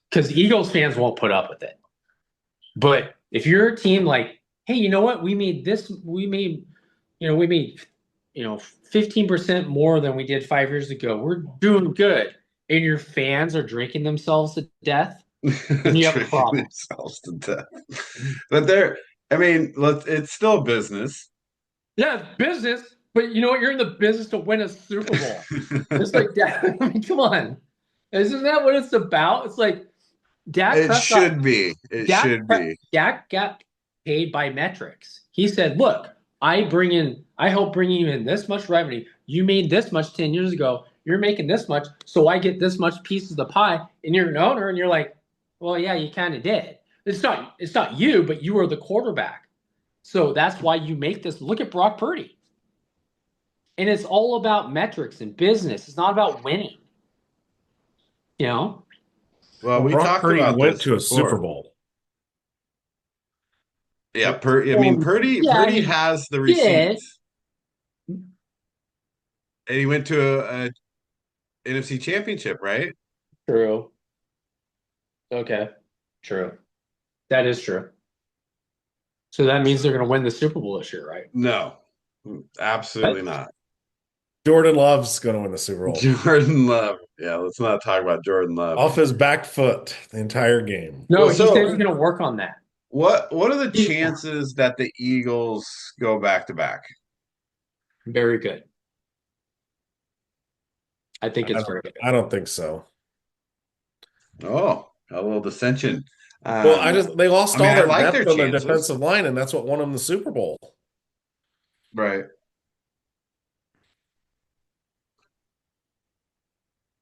Because Eagles fans won't put up with it. But if you're a team like, hey, you know what? We made 15% more than we did 5 years ago. We're doing good. And your fans are drinking themselves to death. And you have a problem. Themselves to death. But it's still business. Yeah, it's business. But you know what? You're in the business to win a Super Bowl. It's like that. I mean, come on. Isn't that what it's about? It's like Dak Prescott. Should be. Dak got paid by metrics. He said, look, I help bring you in this much revenue. You made this much 10 years ago. You're making this much, so I get this much pieces of the pie. And you're an owner, and you're like, well, yeah, you kind of did. It's not you, but you were the quarterback. So that's why you make this. Look at Brock Purdy. And it's all about metrics and business. It's not about winning. Well, we Brock talked Purdy about went this to a before. Super Bowl. Yeah, Purdy has the receipts. And he went to a NFC Championship, right? True. Okay. True. That is true. So that means they're going to win the Super Bowl this year, right? No, absolutely not. Jordan Love's going to win the Super Bowl. Jordan Love. Yeah, let's not talk about Jordan Love. Off his back foot the entire game. No, he said he's going to work on that. What are the chances that the Eagles go back to back? Very good. I think it's very good. I don't think so. Oh, a little dissension. Well, they lost all their depth on their chances. defensive line, and that's what won them the Super Bowl. Right.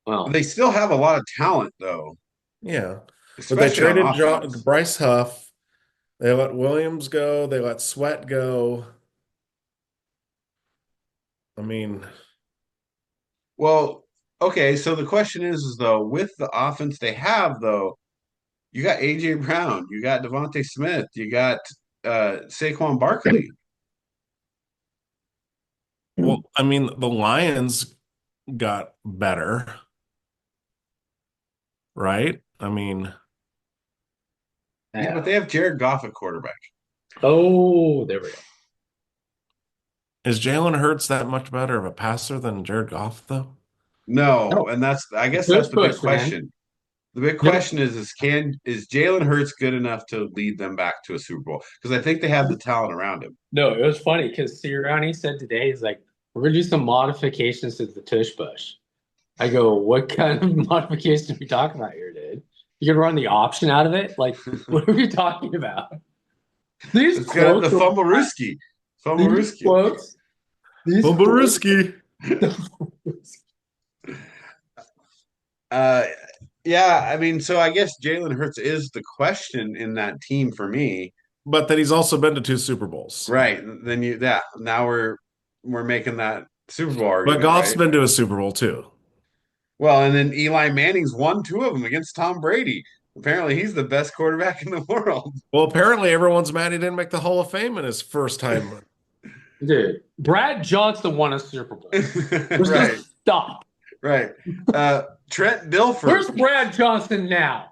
Well, They still have a lot of talent, though, Yeah. But they especially on traded offense. Bryce Huff. They let Williams go. They let Sweat go. I mean, Well, okay, so the question is though, with the offense they have, though, you got AJ Brown, you got Devontae Smith, you got Saquon Barkley. well, I mean, the Lions got better, right? I mean, Yeah, but they have Jared Goff at quarterback. Oh, there we go. is Jalen Hurts that much better of a passer than Jared Goff, though? No, No, and I guess push that's the big push, man. question. The big Yep. question is Jalen Hurts good enough to lead them back to a Super Bowl? Because I think they have the talent around him. No, it was funny because Sirianni said today, he's like, we're gonna do some modifications to the tush push. I go, what kind of modifications are we talking about here, dude? You can run the option out of it? Like, what are we talking about? These It's got the quotes, Fumblerooski. these Fumblerooski. quotes, these quotes. Bumbaruski. Uh, yeah, I mean, so I guess Jalen Hurts is the question in that team for me. But then he's also been to 2 Super Bowls. Right. Then now we're making that Super Bowl But argument, Goff's right? been to a Super Bowl too. Well, and then Eli Manning's won 2 of them against Tom Brady. Apparently, he's the best quarterback in the world. Well, apparently everyone's mad he didn't make the Hall of Fame in his first time. Dude, Brad Johnson won a Super Bowl. Right. Stop. Right. Trent Dilfer. Where's Brad Johnson now?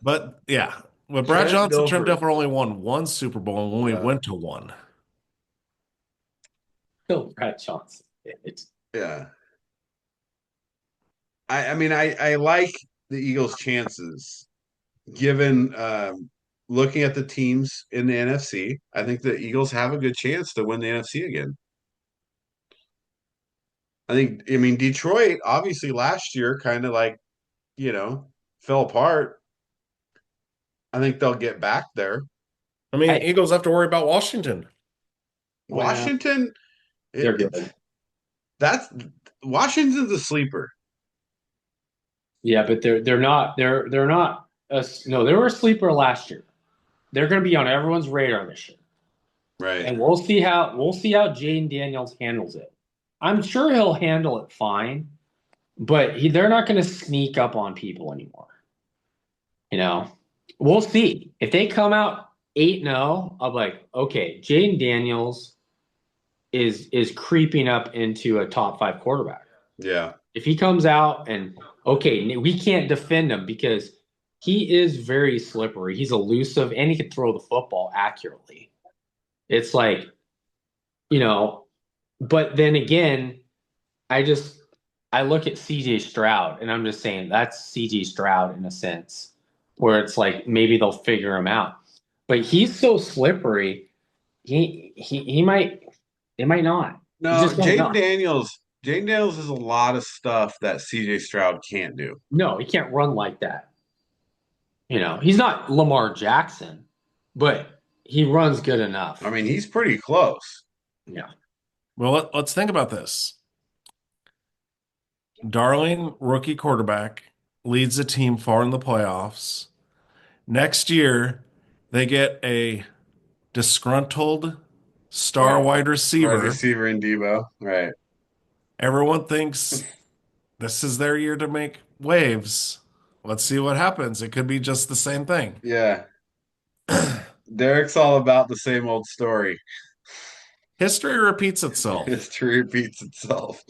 But yeah, with Brad Trent Johnson, Trent Dilfer. Dilfer only won 1 Super Bowl and only went to one. Still Brad Johnson. Yeah. I mean, I like the Eagles' chances given looking at the teams in the NFC. I think the Eagles have a good chance to win the NFC again. I mean, Detroit obviously last year kind of like, fell apart. I think they'll get back there. I mean, Hey. Eagles have to worry about Washington. Washington, They're good. That's Washington's a sleeper. Yeah, but they're not no, they were a sleeper last year. They're going to be on everyone's radar this year. Right. And we'll see how Jaden Daniels handles it. I'm sure he'll handle it fine, but they're not going to sneak up on people anymore. We'll see. If they come out 8-0, I'm like, okay, Jaden Daniels is creeping up into a top 5 quarterback. Yeah. If he comes out and okay, we can't defend him because he is very slippery. He's elusive and he can throw the football accurately. It's like, but then again, I look at CJ Stroud and I'm just saying that's CJ Stroud in a sense, where it's like maybe they'll figure him out. But he's so slippery, he might not. No, Jaden Daniels is a lot of stuff that CJ Stroud can't do. No, he can't run like that. He's not Lamar Jackson, but he runs good enough. I mean, he's pretty close. Yeah. Well, let's think about this. Darling, rookie quarterback, leads the team far in the playoffs. Next year, they get a disgruntled star wide receiver. Wide receiver in Debo. Right. Everyone thinks this is their year to make waves. Let's see what happens. It could be just the same thing. Yeah. Derek's all about the same old story. History repeats itself. History repeats itself.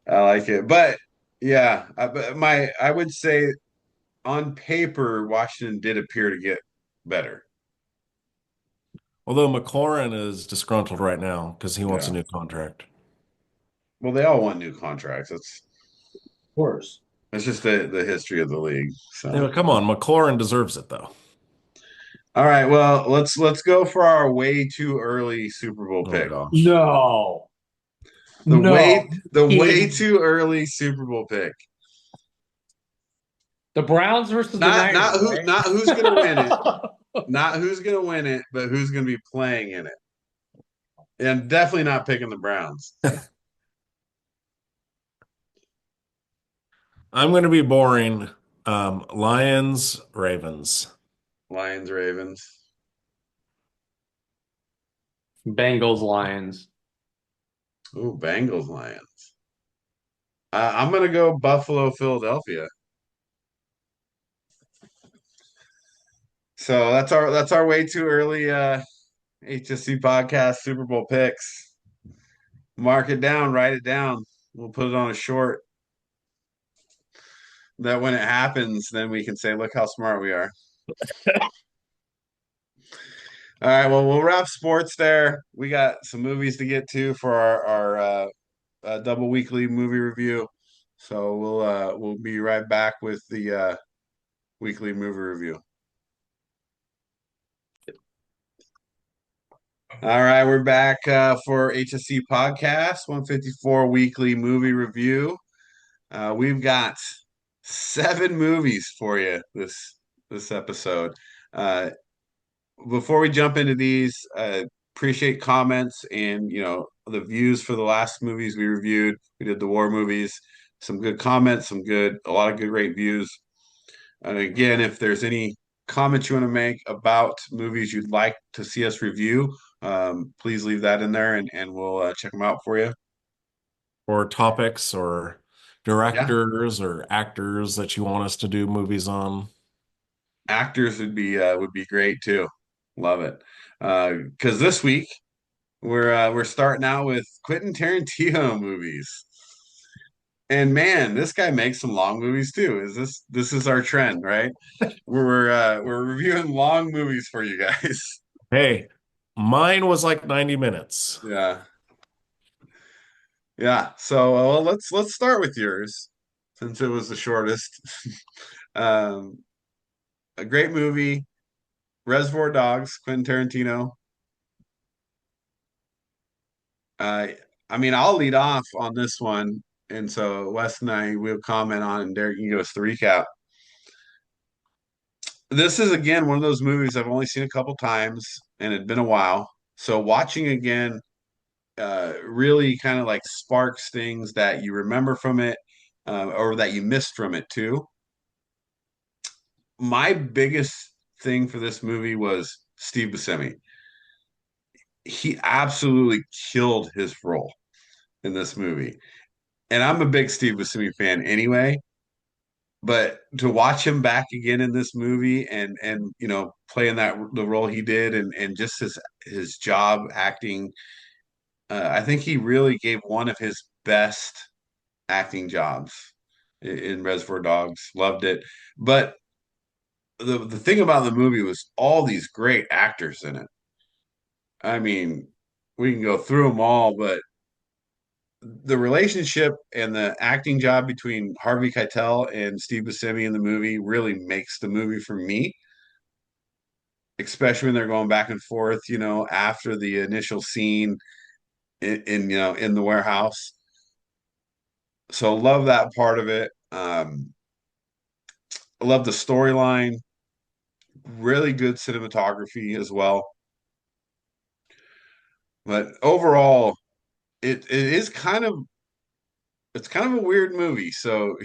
I like it. But yeah, I would say on paper, Washington did appear to get better. Although McLaurin is disgruntled right now because he wants a Yeah. new contract. Well, they all want new contracts. Of course. That's just the history of the league. So Yeah, come on, McLaurin deserves it though. all right, well, let's go for our way too early Super Bowl Oh pick. gosh. No. The way too early Super Bowl pick. The Browns versus the Niners. Not who's gonna win it. Not who's gonna win it, but who's gonna be playing in it. And definitely not picking the Browns. I'm going to be boring. Lions, Ravens. Lions, Ravens. Bengals, Lions. Ooh, Bengals, Lions. I'm gonna go Buffalo, Philadelphia. So that's our way too early HSC podcast Super Bowl picks. Mark it down, write it down. We'll put it on a short. That when it happens, then we can say, look how smart we are. All right, well, we'll wrap sports there. We got some movies to get to for our double weekly movie review. So we'll be right back with the weekly movie review. All right, we're back for HSC Podcast 154 weekly movie review. We've got 7 movies for you this episode. Uh, Before we jump into these, appreciate comments and the views for the last movies we reviewed. We did the war movies. Some good comments, a lot of good great views. And again, if there's any comments you want to make about movies you'd like to see us review, please leave that in there and we'll check them out for you. Or topics or Yeah, directors or actors that you want us to do movies on. actors would be great too. Love it. Because this week we're starting out with Quentin Tarantino movies. And man, this guy makes some long movies too. This is our trend, right? We're reviewing long movies for you guys. Hey, mine was like 90 minutes. Yeah. Yeah. So well, let's start with yours since it was the shortest. Um, a great movie, Reservoir Dogs, Quentin Tarantino. Uh, I mean, I'll lead off on this one, and so Wes and I will comment on, it, and Derek can give us the recap. This is again one of those movies I've only seen a couple times, and it'd been a while. So watching again really kind of like sparks things that you remember from it, or that you missed from it too. My biggest thing for this movie was Steve Buscemi. He absolutely killed his role in this movie. And I'm a big Steve Buscemi fan anyway, but to watch him back again in this movie and playing the role he did and just his job acting, I think he really gave one of his best acting jobs in Reservoir Dogs. Loved it. But the thing about the movie was all these great actors in it. I mean, we can go through them all, but the relationship and the acting job between Harvey Keitel and Steve Buscemi in the movie really makes the movie for me, especially when they're going back and forth, after the initial scene in the warehouse. So love that part of it. I love the storyline, really good cinematography as well. But overall, it's kind of a weird movie. So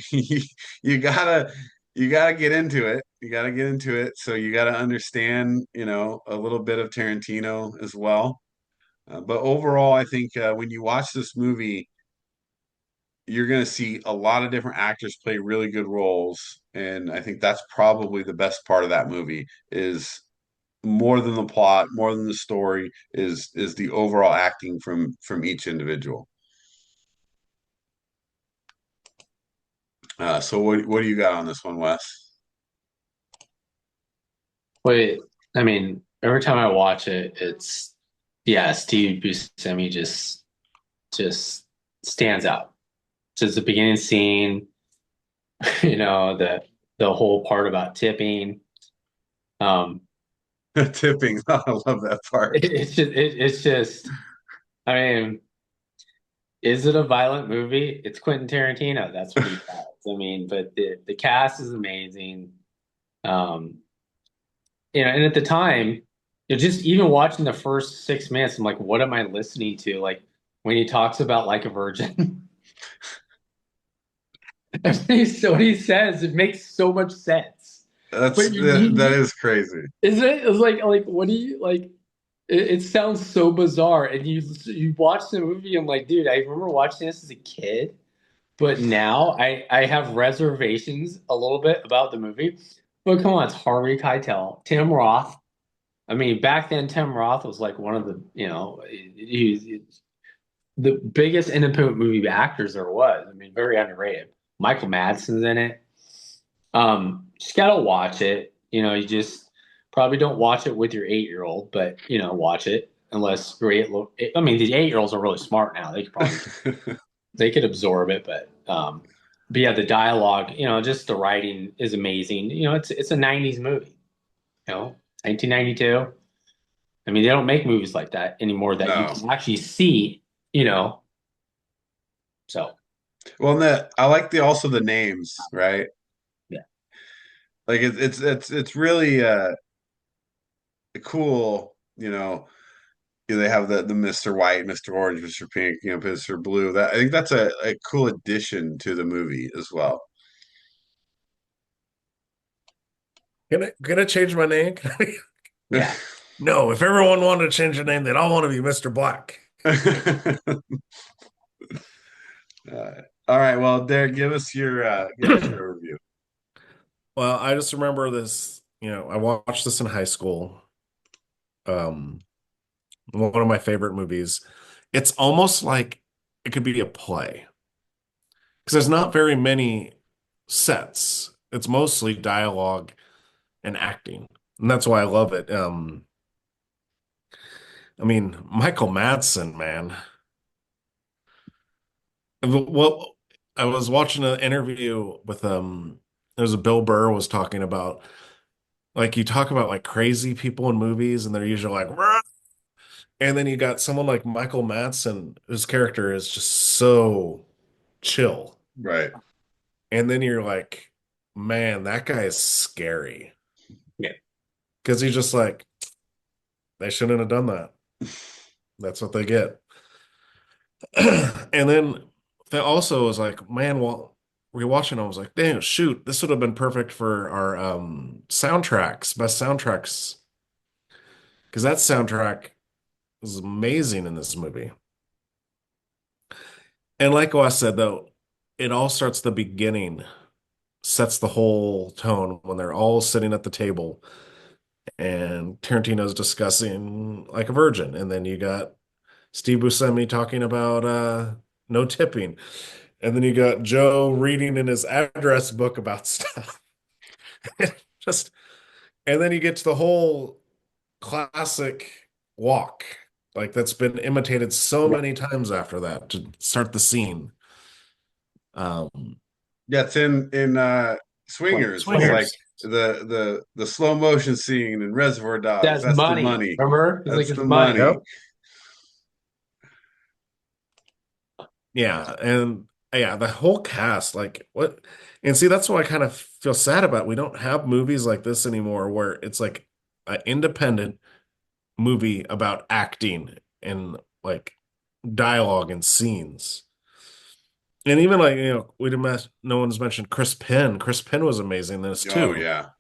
you gotta you gotta get into it. You gotta get into it. So you gotta understand, a little bit of Tarantino as well. But overall, I think when you watch this movie, you're gonna see a lot of different actors play really good roles, and I think that's probably the best part of that movie is more than the plot, more than the story, is the overall acting from each individual. So what do you got on this one, Wes? Wait, I mean, every time I watch it, yeah, Steve Buscemi just stands out. Just the beginning scene, the whole part about tipping. Um, Tipping. I love that part. it's just, I mean, is it a violent movie? It's Quentin Tarantino. That's what he does. I mean, but the cast is amazing. Um, and at the time, just even watching the first 6 minutes, I'm like, what am I listening to? Like when he talks about like a virgin. So what he says, it makes so much sense. But That is crazy. isn't it? It's like what do you like? It sounds so bizarre, and you watch the movie. I'm like, dude, I remember watching this as a kid, but now I have reservations a little bit about the movie. But come on, it's Harvey Keitel, Tim Roth. I mean, back then Tim Roth was like one of the he's the biggest independent movie actors there was. I mean, very underrated. Michael Madsen's in it. Just gotta watch it. You just probably don't watch it with your 8-year-old, but watch it unless your eight. I mean, the 8-year-olds are really smart now. They could probably they could absorb it, but yeah, the dialogue, just the writing is amazing. It's a '90s movie. 1992. I mean, they don't make movies like that anymore that you No. can actually see. You know, so Well, I like also the names, right? yeah, Like it's really cool, they have the Mr. White, Mr. Orange, Mr. Pink, Mr. Blue. That I think that's a cool addition to the movie as well. Can I change my name? yeah. No, if everyone wanted to change their name, they'd all want to be Mr. Black. All right, well, Derek, give us your review. Well, I just remember this, I watched this in high school. One of my favorite movies. It's almost like it could be a play because there's not very many sets. It's mostly dialogue and acting. And that's why I love it. I mean, Michael Madsen, man. Well, I was watching an interview with there's a Bill Burr was talking about like you talk about like crazy people in movies and they're usually like "Rah!" And then you got someone like Michael Madsen whose character is just so chill. Right. And then you're like, man, that guy is scary. Yeah. Because he's just like, they shouldn't have done that. That's what they get. And then that also was like, man, well, rewatching, I was like, damn, shoot, this would have been perfect for our soundtracks, best soundtracks. Because that soundtrack is amazing in this movie. And like Wes said, though, it all starts the beginning, sets the whole tone when they're all sitting at the table and Tarantino's discussing like a virgin. And then you got Steve Buscemi talking about no tipping. And then you got Joe reading in his address book about stuff. Just and then you get to the whole classic walk. Like that's been imitated so many times after that to start the scene. Yeah, it's in Swingers. It's like Swingers. the slow motion scene in Reservoir Dogs. That's That's the money. money. Remember? It's That's like the it's money. money. Yep. Yeah, and yeah, the whole cast, like what and see that's what I kind of feel sad about. We don't have movies like this anymore where it's like an independent movie about acting and like dialogue and scenes. And even like, we didn't no one's mentioned Chris Penn. Chris Penn was amazing in this Oh too. yeah.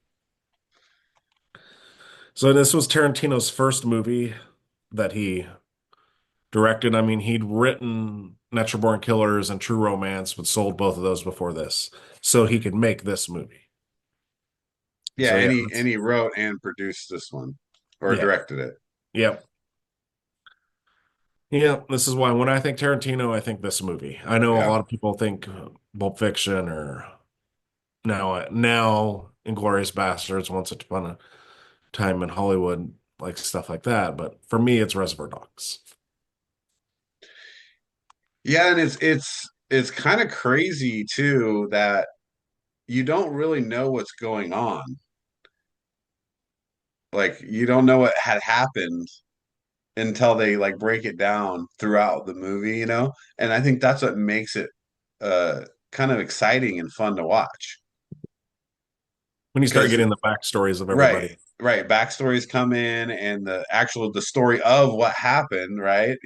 So this was Tarantino's first movie that he directed. I mean, he'd written Natural Born Killers and True Romance, but sold both of those before this, so he could make this movie. Yeah, So and he wrote and produced this one or yeah, directed it. yep, yeah. This is why when I think Tarantino, I think this movie. I know a Yeah. lot of people think Pulp Fiction or now Inglourious Bastards, Once Upon a Time in Hollywood, like stuff like that. But for me, it's Reservoir Dogs. Yeah, and it's kind of crazy too that you don't really know what's going on. Like you don't know what had happened until they like break it down throughout the movie. And I think that's what makes it kind of exciting and fun to watch. When you start Because getting the backstories of right, everybody. right, backstories come in and the story of what happened, right,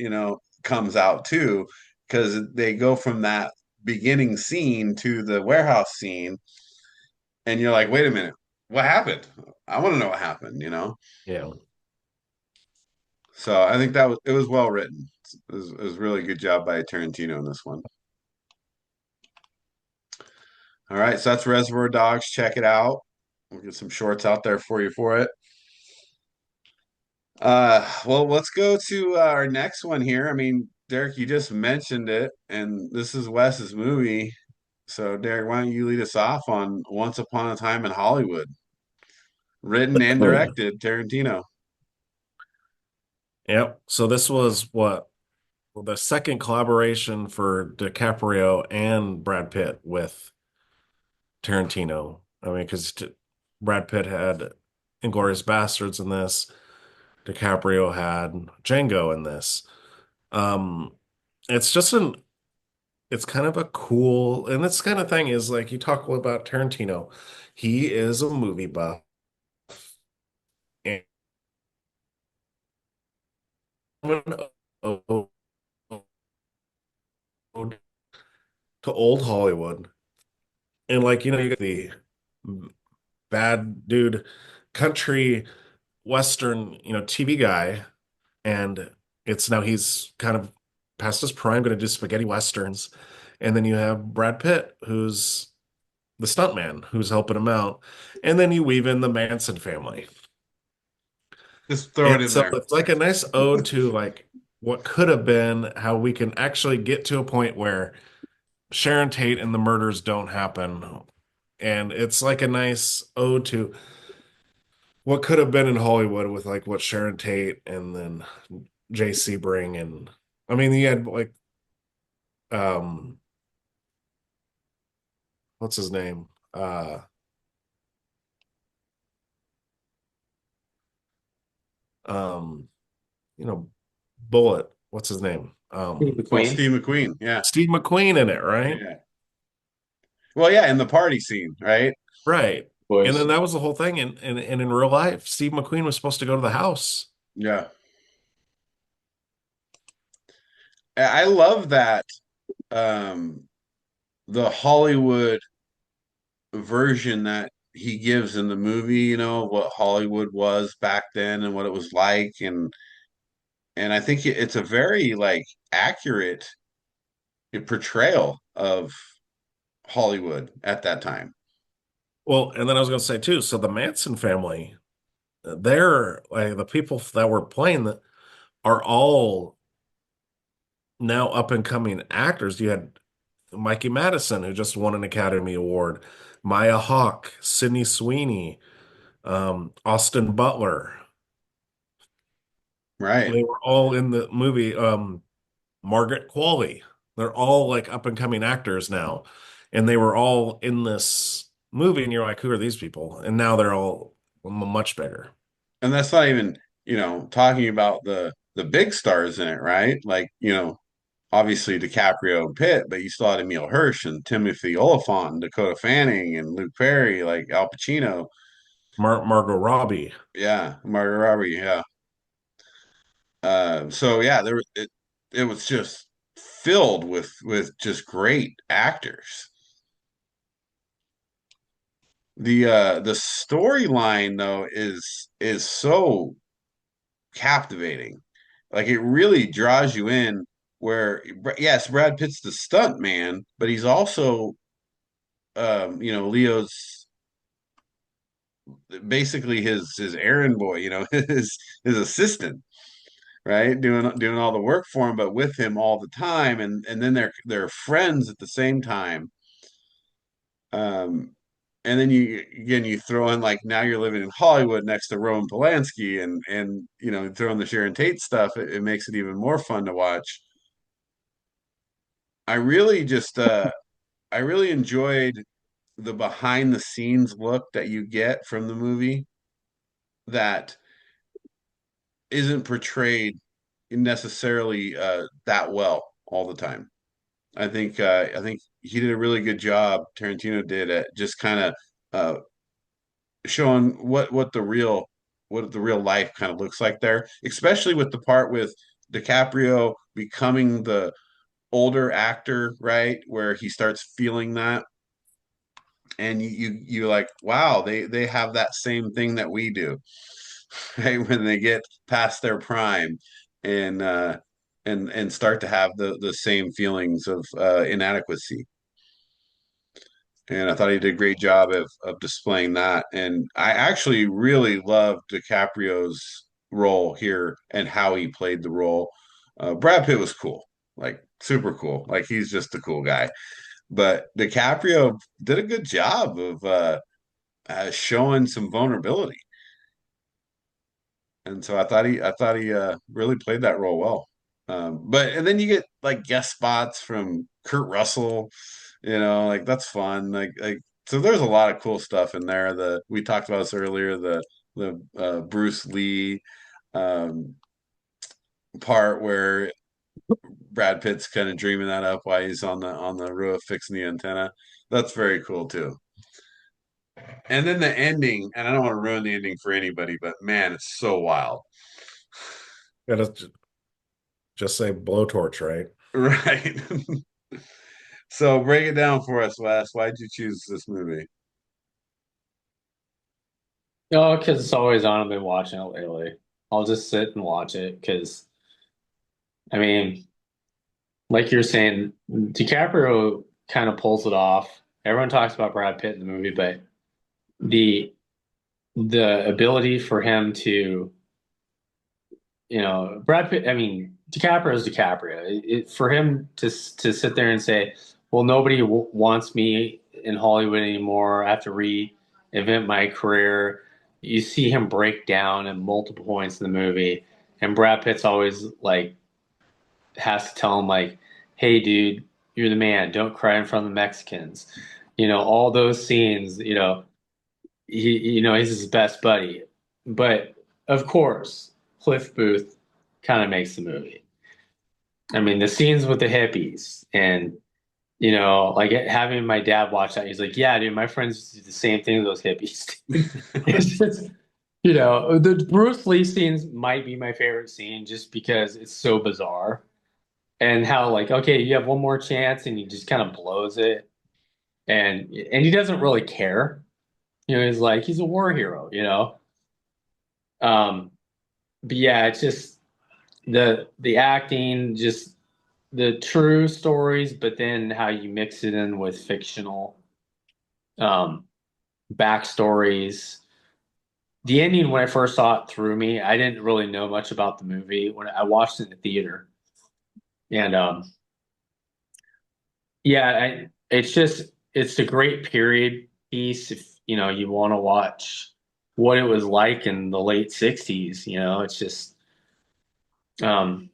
comes out too, because they go from that beginning scene to the warehouse scene, and you're like, wait a minute, what happened? I want to know what happened, you know? Yeah. So I think that was it was well written. It was really good job by Tarantino in this one. All right, so that's Reservoir Dogs. Check it out. We'll get some shorts out there for you for it. Well, let's go to our next one here. I mean, Derek, you just mentioned it, and this is Wes's movie. So, Derek, why don't you lead us off on Once Upon a Time in Hollywood, written and directed Tarantino. Yep. So this was what the second collaboration for DiCaprio and Brad Pitt with Tarantino. I mean, because Brad Pitt had Inglourious Bastards in this, DiCaprio had Django in this. Um, it's just it's kind of a cool, and this kind of thing is like you talk about Tarantino. He is a movie buff, and ode to old Hollywood. And like, you get the bad dude country Western, TV guy, and it's now he's kind of past his prime, going to do spaghetti Westerns. And then you have Brad Pitt, who's the stuntman, who's helping him out. And then you weave in the Manson family. Just throw it And in so there. it's like a nice ode to like what could have been, how we can actually get to a point where Sharon Tate and the murders don't happen. And it's like a nice ode to what could have been in Hollywood with like what Sharon Tate and then J.C. Bring. And I mean, he had like, um, what's his name? Um, you know, Bullet. What's his name? Steve Well, McQueen. Steve McQueen, yeah, Steve McQueen in it, right? yeah. Well, yeah, in the party scene, right? Right. And Was then that was the whole thing. And in real life, Steve McQueen was supposed to go to the house. Yeah, I love that. Um, the Hollywood version that he gives in the movie, what Hollywood was back then and what it was like, and I think it's a very like accurate portrayal of Hollywood at that time. Well, and then I was going to say too, so the Manson family, they're like the people that were playing that are all now up and coming actors. You had Mikey Madison, who just won an Academy Award, Maya Hawke, Sydney Sweeney, Austin Butler. Right. They were all in the movie. Margaret Qualley. They're all like up and coming actors now. And they were all in this movie, and you're like, who are these people? And now they're all much bigger. And that's not even, talking about the big stars in it, right? Like, obviously DiCaprio and Pitt, but you still had Emile Hirsch and Timothy Oliphant and Dakota Fanning and Luke Perry, like Al Pacino. Margot Robbie. Yeah, Margot Robbie, yeah. So yeah, it was just filled with just great actors. The storyline though is so captivating. Like it really draws you in where yes, Brad Pitt's the stunt man, but he's also Leo's basically his errand boy, his assistant, right? Doing all the work for him, but with him all the time, and then they're friends at the same time. Um, and then you throw in like now you're living in Hollywood next to Roman Polanski, and throw in the Sharon Tate stuff. It makes it even more fun to watch. I really just I really enjoyed the behind the scenes look that you get from the movie that isn't portrayed necessarily that well all the time. I think he did a really good job. Tarantino did at just kind of uh, showing what the real life kind of looks like there, especially with the part with DiCaprio becoming older actor, right? Where he starts feeling that, and you like, wow, they have that same thing that we do, right? When they get past their prime, and and start to have the same feelings of inadequacy. And I thought he did a great job of displaying that. And I actually really loved DiCaprio's role here and how he played the role. Brad Pitt was cool, like super cool. Like he's just a cool guy. But DiCaprio did a good job of showing some vulnerability. And so I thought he really played that role well. But and then you get like guest spots from Kurt Russell, like that's fun. Like so there's a lot of cool stuff in there. The we talked about this earlier, the Bruce Lee um part where Brad Pitt's kind of dreaming that up while he's on the roof fixing the antenna. That's very cool too. And then the ending, and I don't want to ruin the ending for anybody, but man, it's so wild. Gotta just say blowtorch, right? Right. So break it down for us, Wes. Why'd you choose this movie? No, because it's always on. I've been watching it lately. I'll just sit and watch it because, I mean, like you're saying, DiCaprio kind of pulls it off. Everyone talks about Brad Pitt in the movie, but the the ability for him to, Brad Pitt. I mean, DiCaprio is DiCaprio. For him to sit there and say, "Well, nobody wants me in Hollywood anymore. I have to reinvent my career." You see him break down at multiple points in the movie, and Brad Pitt's always like has to tell him like, "Hey, dude, you're the man. Don't cry in front of the Mexicans." All those scenes. He's his best buddy, but of course, Cliff Booth kind of makes the movie. I mean, the scenes with the hippies and like having my dad watch that, he's like, "Yeah, dude, my friends do the same thing with those hippies." It's just, the Bruce Lee scenes might be my favorite scene just because it's so bizarre and how like, okay, you have one more chance and he just kind of blows it, and he doesn't really care. He's like he's a war hero. Um, but yeah, it's just the acting, just the true stories, but then how you mix it in with fictional um, backstories. The ending, when I first saw it, threw me. I didn't really know much about the movie when I watched it in the theater, and yeah, it's a great period piece if you want to watch what it was like in the late '60s. It's just um,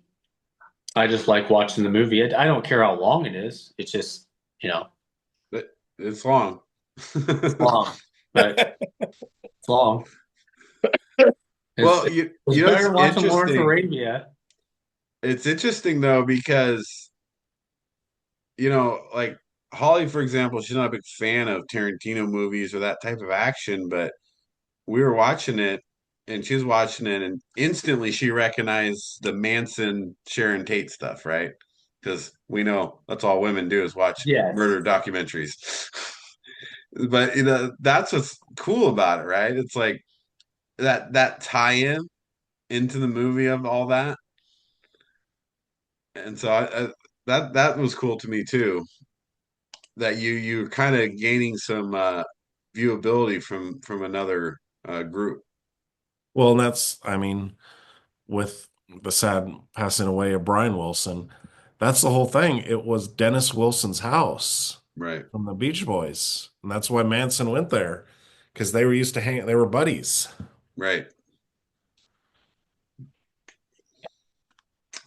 I just like watching the movie. I don't care how long it is. It's just But it's long. it's long, but it's long. It's, Well, it's it's better than watching Lawrence interesting. Arabia. It's interesting though because like Holly, for example, she's not a big fan of Tarantino movies or that type of action, but we were watching it and she was watching it and instantly she recognized the Manson Sharon Tate stuff, right? Because we know that's all women do is watch Yes. murder documentaries. But that's what's cool about it, right? It's like that tie-in into the movie of all that. And so that was cool to me too. That you're kind of gaining some viewability from another group. Well, and I mean, with the sad passing away of Brian Wilson, that's the whole thing. It was Dennis Wilson's house Right, from the Beach Boys. And that's why Manson went there because they were used to hang, they were buddies. right.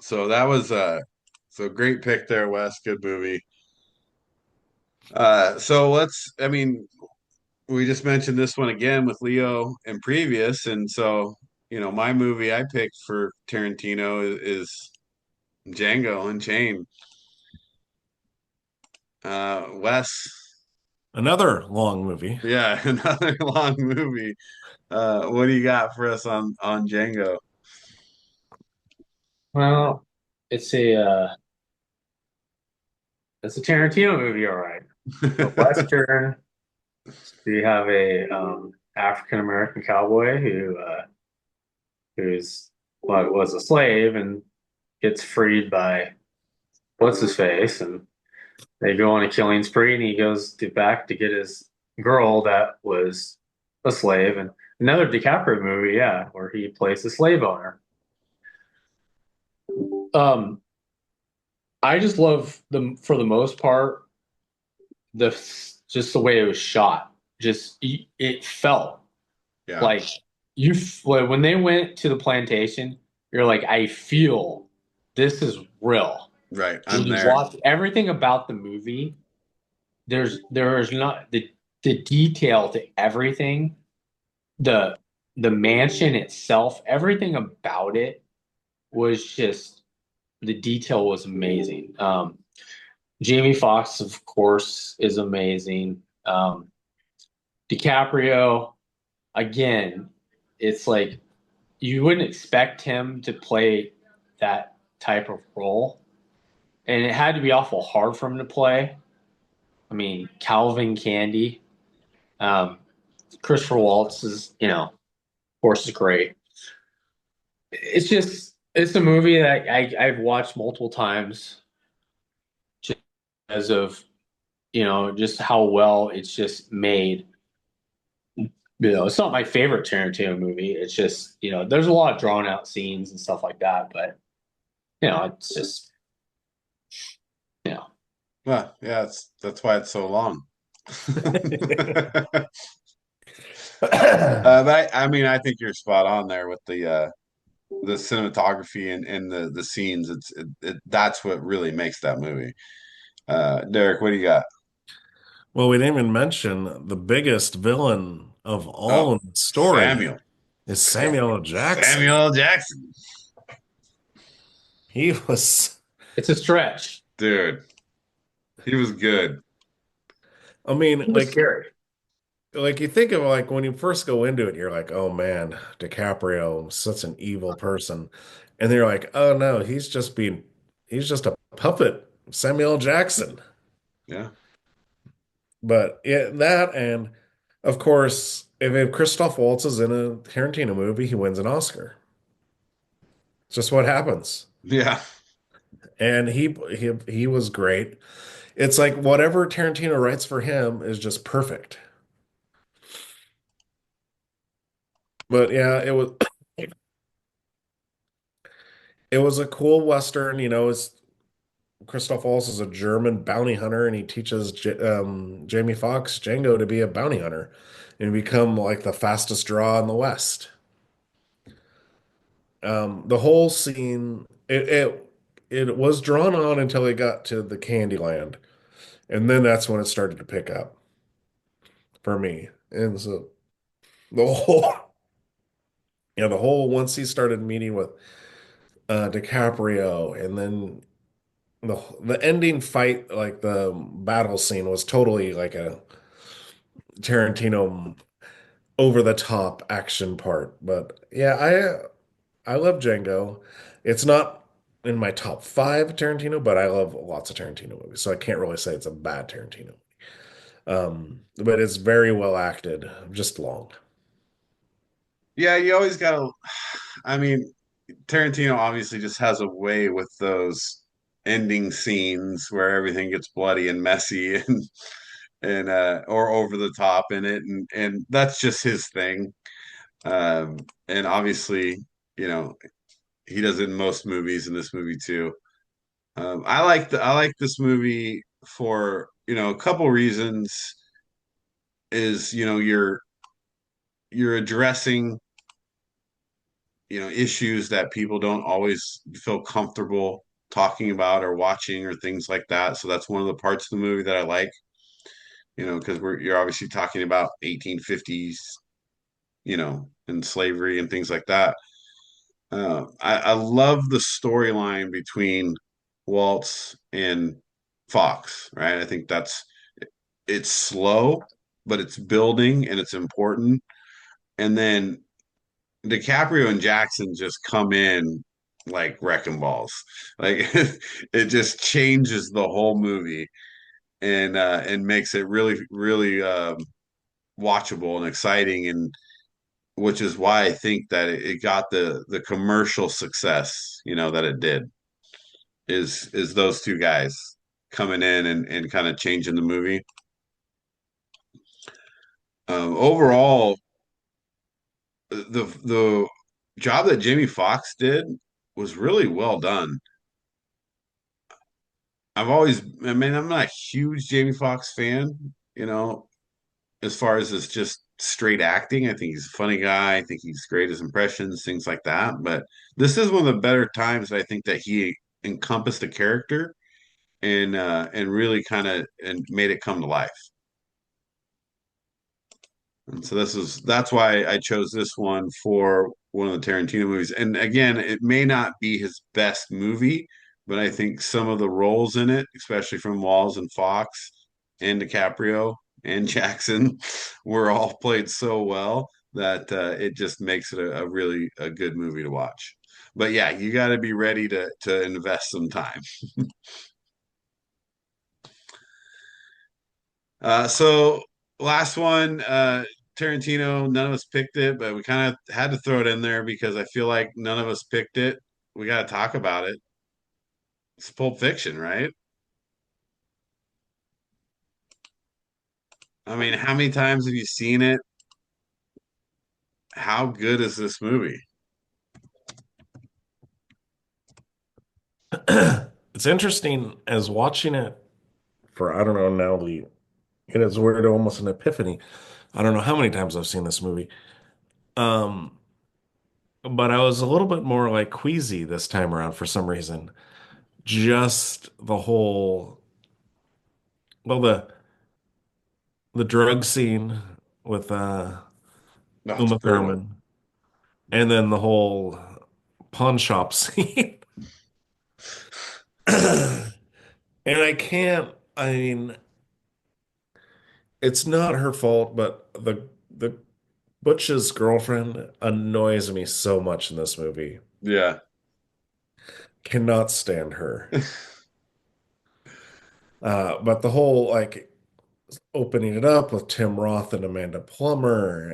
So that was so great pick there, Wes. Good movie. So I mean, we just mentioned this one again with Leo and previous, and so my movie I picked for Tarantino is Django Unchained. Wes, Another long movie. yeah, another long movie. What do you got for us on Django? Well, it's It's a Tarantino movie, all right. A Western. So you have a African American cowboy who's what was a slave and gets freed by what's his face, and they go on a killing spree, and he goes back to get his girl that was a slave, and another DiCaprio movie, yeah, where he plays a slave owner. Um, I just love the for the most part the just the way it was shot. Just it felt Yeah. like when they went to the plantation, you're like, I feel this is real. Right. When I'm you there. watch everything about the movie, there is not the detail to everything, the the mansion itself, everything about it was just the detail was amazing. Jamie Foxx, of course, is amazing. DiCaprio, again, it's like you wouldn't expect him to play that type of role, and it had to be awful hard for him to play. I mean, Calvin Candy, um, Christopher Waltz is, of course, is great. It's a movie that I've watched multiple times just because of just how well it's just made. It's not my favorite Tarantino movie. It's just there's a lot of drawn out scenes and stuff like that, but it's just you know Well, yeah, that's why it's so long. But I mean, I think you're spot on there with the cinematography and the scenes. That's what really makes that movie. Derek, what do you got? Well, we didn't even mention the biggest villain of all Oh, in the story Samuel. is Samuel L. Jackson. Samuel L. Jackson. He was, it's a stretch. Dude, he was good. I mean, It was scary. like you think of like when you first go into it, you're like, oh man, DiCaprio, such an evil person. And then you're like, oh no, he's just a puppet, Samuel L. Jackson. Yeah. But yeah, that and of course, if Christoph Waltz is in a Tarantino movie, he wins an Oscar. It's just what happens. Yeah. And he was great. It's like whatever Tarantino writes for him is just perfect. But yeah, it was a cool Western, it's Christoph Waltz is a German bounty hunter, and he teaches Jamie Foxx, Django, to be a bounty hunter and become like the fastest draw in the West. The whole scene, it was drawn on until they got to the Candyland, and then that's when it started to pick up for me. And so the whole, the whole once he started meeting with DiCaprio, and then the ending fight, like the battle scene, was totally like a Tarantino over the top action part. But yeah, I love Django. It's not in my top five Tarantino, but I love lots of Tarantino movies, so I can't really say it's a bad Tarantino. But it's very well acted, just long. Yeah, you always gotta I mean, Tarantino obviously just has a way with those ending scenes where everything gets bloody and messy and or over the top in it, and that's just his thing. And obviously, you know, he does it in most movies, in this movie too. I like this movie for, a couple reasons. Is, you're addressing, issues that people don't always feel comfortable talking about or watching or things like that. So that's one of the parts of the movie that I like, because you're obviously talking about 1850s, and slavery and things like that. I love the storyline between Waltz and Fox, right? I think it's slow, but it's building and it's important. And then DiCaprio and Jackson just come in like wrecking balls. Like it just changes the whole movie and makes it really watchable and exciting, and which is why I think that it got the commercial success, that it did, is those two guys coming in and kind of changing the movie. Overall, the job that Jamie Foxx did was really well done. I mean, I'm not a huge Jamie Foxx fan, as far as it's just straight acting. I think he's a funny guy. I think he's great as impressions, things like that. But this is one of the better times I think that he encompassed the character and really kind of and made it come to life. And so that's why I chose this one for one of the Tarantino movies. And again, it may not be his best movie, but I think some of the roles in it, especially from Walls and Fox and DiCaprio and Jackson, were all played so well that it just makes it a really a good movie to watch. But yeah, you got to be ready to invest some time. So last one, Tarantino, none of us picked it, but we kind of had to throw it in there because I feel like none of us picked it. We got to talk about it. It's Pulp Fiction, right? I mean, how many times have you seen it? How good is this movie? It's interesting as watching it for, I don't know, it is weird, almost an epiphany. I don't know how many times I've seen this movie. Um, but I was a little bit more like queasy this time around for some reason. Just the whole, well, the drug scene with That's Uma brutal. Thurman, and then the whole pawn shop scene. And I can't, I mean, it's not her fault, but the Butch's girlfriend annoys me so much in this movie. Yeah. Cannot stand her. But the whole like opening it up with Tim Roth and Amanda Plummer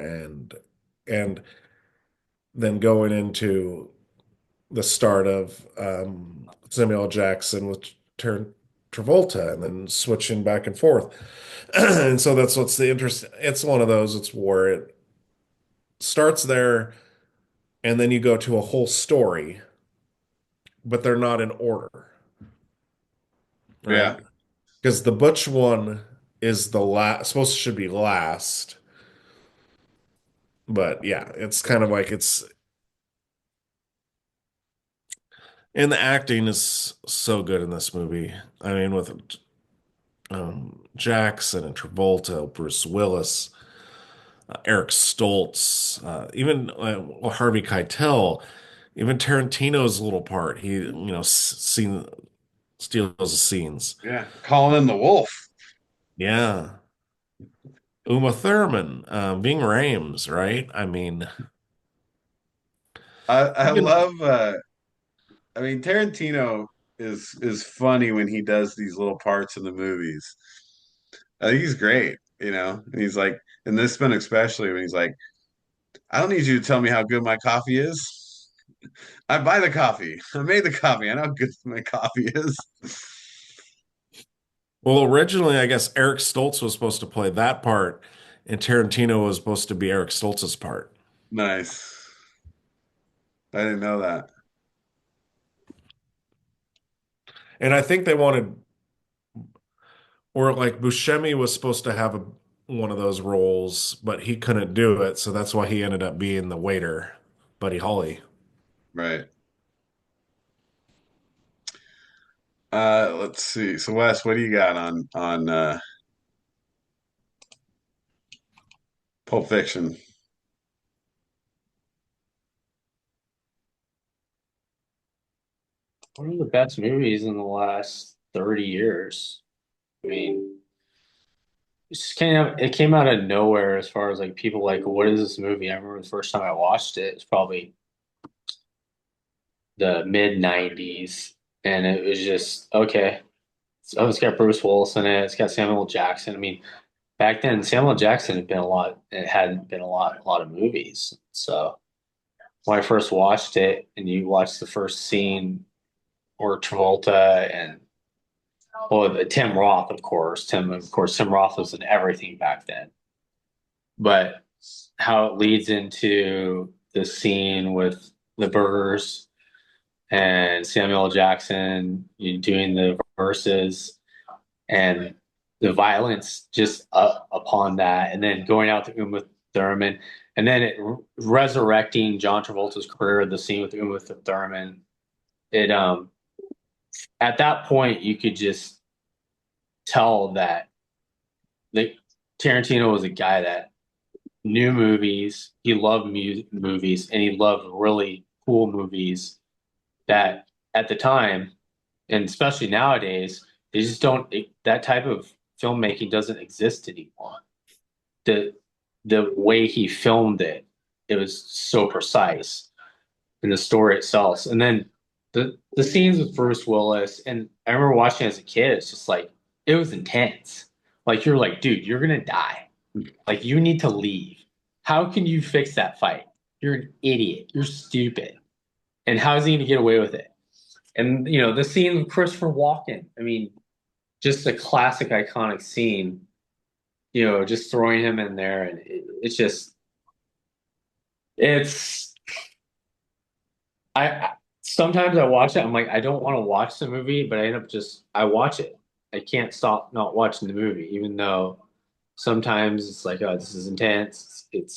and then going into the start of Samuel L. Jackson with Travolta and then switching back and forth. And so that's what's the interest. It's one of those, it's where it starts there and then you go to a whole story, but they're not in order, Yeah. right? Because the Butch one is the last, supposed to should be last. But yeah, it's kind of like and the acting is so good in this movie. I mean, with Jackson and Travolta, Bruce Willis, Eric Stoltz, even well, Harvey Keitel, even Tarantino's little part. He, scene steals the scenes. Yeah. Calling in the wolf. Yeah. Uma Thurman, Ving Rhames, right? I mean, I even love I mean, Tarantino is funny when he does these little parts in the movies. I think he's great, And he's like, in this one especially, when he's like, "I don't need you to tell me how good my coffee is. I buy the coffee. I made the coffee. I know how good my coffee is." well, originally, I guess Eric Stoltz was supposed to play that part, and Tarantino was supposed to be Eric Stoltz's part. Nice. I didn't know that. And I think they wanted, or like Buscemi was supposed to have one of those roles, but he couldn't do it, so that's why he ended up being the waiter, Buddy Holly. Right. Let's see. So Wes, what do you got on Pulp Fiction? One of the best movies in the last 30 years. I mean, it came out of nowhere as far as like people like, what is this movie? I remember the first time I watched it, it's probably the mid '90s, and it was just okay. Oh, it's got Bruce Willis in it. It's got Samuel Jackson. I mean, back then Samuel Jackson had been a lot. It hadn't been a lot of movies. So when I first watched it, and you watch the first scene where Travolta and well, Tim Roth, of course. Tim Roth was in everything back then. But how it leads into the scene with the burgers and Samuel Jackson doing the verses and the violence just up upon that, and then going out to Uma Thurman, and then it resurrecting John Travolta's career, the scene with Uma Thurman. It at that point you could just tell that the Tarantino was a guy that knew movies. He loved movies, and he loved really cool movies that at the time, and especially nowadays, they just don't. That type of filmmaking doesn't exist anymore. The the way he filmed it, it was so precise in the story itself, and then the scenes with Bruce Willis. And I remember watching it as a kid. It's just like it was intense. Like you're like, dude, you're gonna die. Like you need to leave. How can you fix that fight? You're an idiot. You're stupid. And how is he gonna get away with it? And the scene with Christopher Walken. I mean, just a classic, iconic scene. Just throwing him in there, and it's just it's. I sometimes I watch it. I'm like, I don't want to watch the movie, but I end up I watch it. I can't stop not watching the movie, even though sometimes it's like, oh, this is intense. It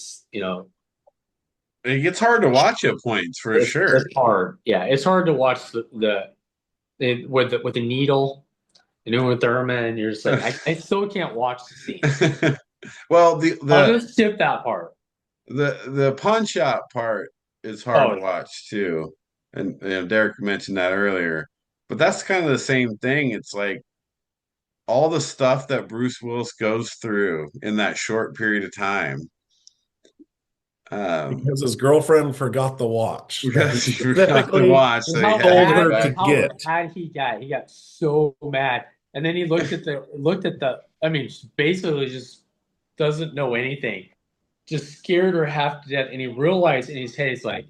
gets hard to watch at points for sure. It's hard. Yeah, it's hard to watch with the needle and Uma Thurman. You're just like, I still can't watch the scene. Well, I'll just skip that part. The punch out part is hard to watch too, and Derek mentioned that earlier. But that's kind of the same thing. It's like all the stuff that Bruce Willis goes through in that short period of time. Because his girlfriend forgot the watch. Because he forgot the watch. So how told her to get. How he got so mad, and then he looked at the. I mean, basically just doesn't know anything, just scared her half to death, and he realized in his head, he's like,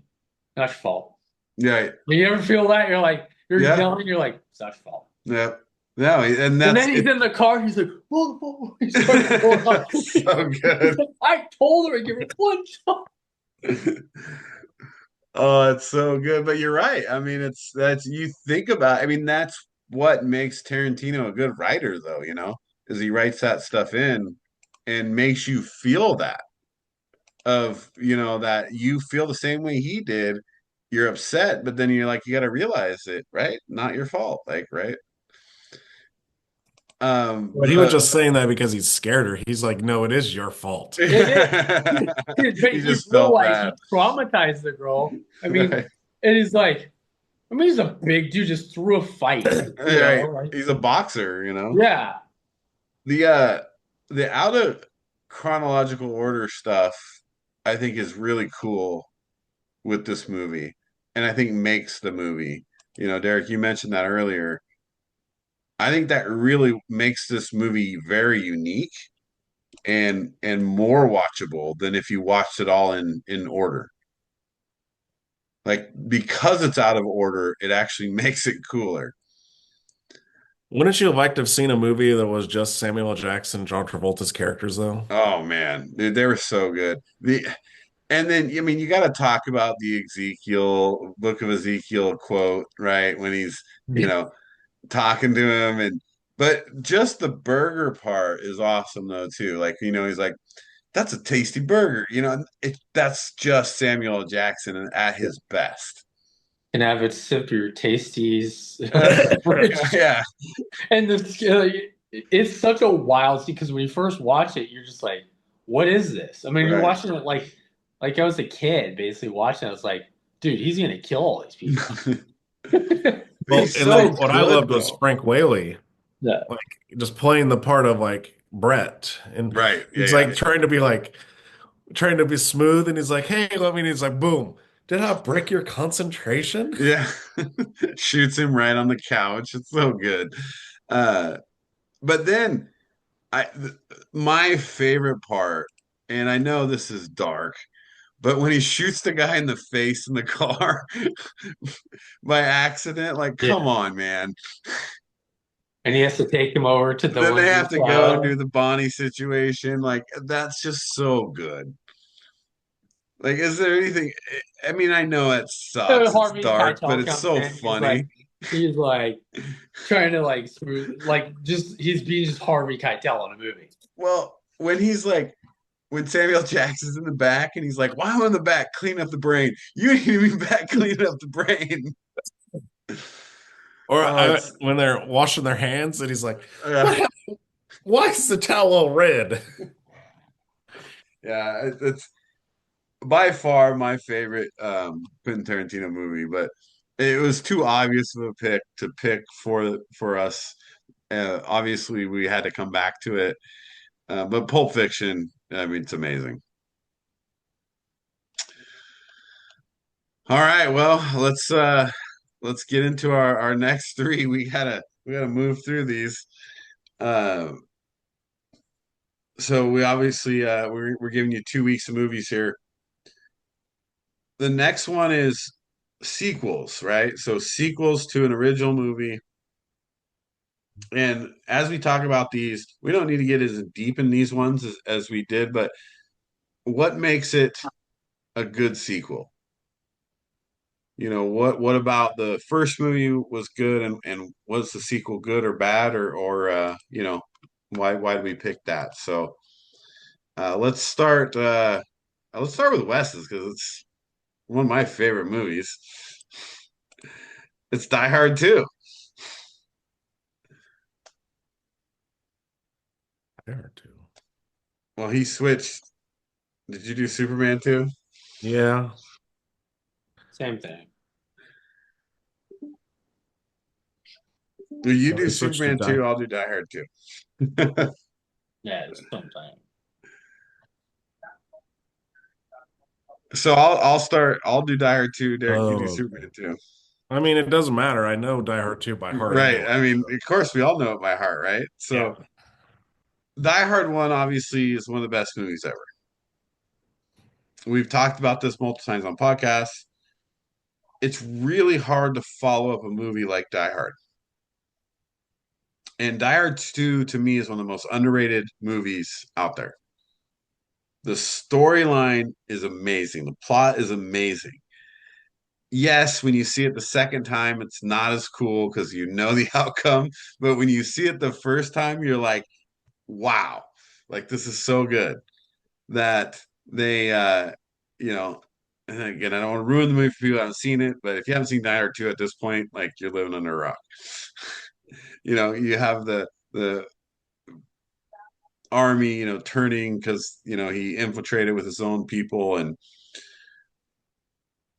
"That's your fault." Yeah. You ever feel that? You're like, you're yelling, you're like, "It's not your fault." Yeah. No, and then he's in the car. He's like, "Whoa!" He's like, so good. Like, I told her to give her one shot. Oh, it's so good. But you're right. I mean, that's you think about. I mean, that's what makes Tarantino a good writer, though. Is he writes that stuff in and makes you feel that that you feel the same way he did. You're upset, but then you're like, you got to realize it, right? Not your fault, like, right? But he was just saying that because he's scared her. He's like, no, it is your fault. It is. He just felt like he traumatized the girl. I mean, right. And he's like, he's a big dude, just threw a fight. Right. He's a boxer, Yeah. The out of chronological order stuff, I think, is really cool with this movie, and I think makes the movie. Derek, you mentioned that earlier. I think that really makes this movie very unique and more watchable than if you watched it all in order. Like, because it's out of order, it actually makes it cooler. Wouldn't you have liked to have seen a movie that was just Samuel L. Jackson, John Travolta's characters, though? Oh man, dude, they were so good. And then, I mean, you got to talk about the Book of Ezekiel quote, right? When he's, talking to him, but just the burger part is awesome though too. Like, he's like, that's a tasty burger. That's just Samuel L. Jackson at his best. Can have it sip your tasties. Yeah. And it's such a wild scene because when you first watch it, you're just like, what is this? I mean, you're watching it like I was a kid basically watching it. I was like, dude, he's gonna kill all these people. Well, what I loved was Frank Whaley, like just playing the part of like Brett, and right, he's trying to be smooth, and he's like, "Hey, let me." And he's like, "Boom!" Did I break your concentration? Yeah. Shoots him right on the couch. It's so good. Uh, but then I my favorite part, and I know this is dark, but when he shoots the guy in the face in the car by accident, like, come Yeah. on, man. And he has to take him over to the Then they have wizard to go and cloud. do the Bonnie situation. Like, that's just so good. Like, is there anything? I mean, I know it sucks. It's Harvey dark, but Keitel it's comes so in. funny. He's like trying to like smooth, like just he's being just Harvey Keitel in a movie. Well, when he's like, when Samuel Jackson's in the back and he's like, "Why am I in the back? Clean up the brain. You ain't even back cleaning up the brain." Or Oh, it's when they're washing their hands and he's like, uh, "What? Why is the towel all red?" yeah, it's by far my favorite Quentin Tarantino movie, but it was too obvious of a pick to pick for us. Obviously, we had to come back to it, but Pulp Fiction, I mean, it's amazing. All right, well, let's get into our next three. We gotta move through these. Uh, so we obviously we're giving you 2 weeks of movies here. The next one is sequels, right? So sequels to an original movie. And as we talk about these, we don't need to get as deep in these ones as we did, but what makes it a good sequel? What about the first movie was good, and was the sequel good or bad, or why did we pick that? So let's start with Wes's because it's one of my favorite movies. It's Die Hard 2. There too. Well, he switched. Did you do Superman 2? Yeah. Same thing. Will you So do he switched to Superman die. 2? I'll do Die Hard 2. Yeah, it's sometime. So I'll start. I'll do Die Hard 2. Derek, you do Oh, okay. Superman 2. I mean, it doesn't matter. I know Die Hard 2 by heart Right. anyway. I mean, So, of course, we all know it by heart, right? yeah. So Die Hard 1 obviously is one of the best movies ever. We've talked about this multiple times on podcasts. It's really hard to follow up a movie like Die Hard. And Die Hard 2 to me is one of the most underrated movies out there. The storyline is amazing. The plot is amazing. Yes, when you see it the second time, it's not as cool because you know the outcome. But when you see it the first time, you're like, wow, like this is so good that they, you know, and again, I don't want to ruin the movie for people who haven't seen it, but if you haven't seen Die Hard 2 at this point, like you're living under a rock. You have the army, turning because he infiltrated with his own people,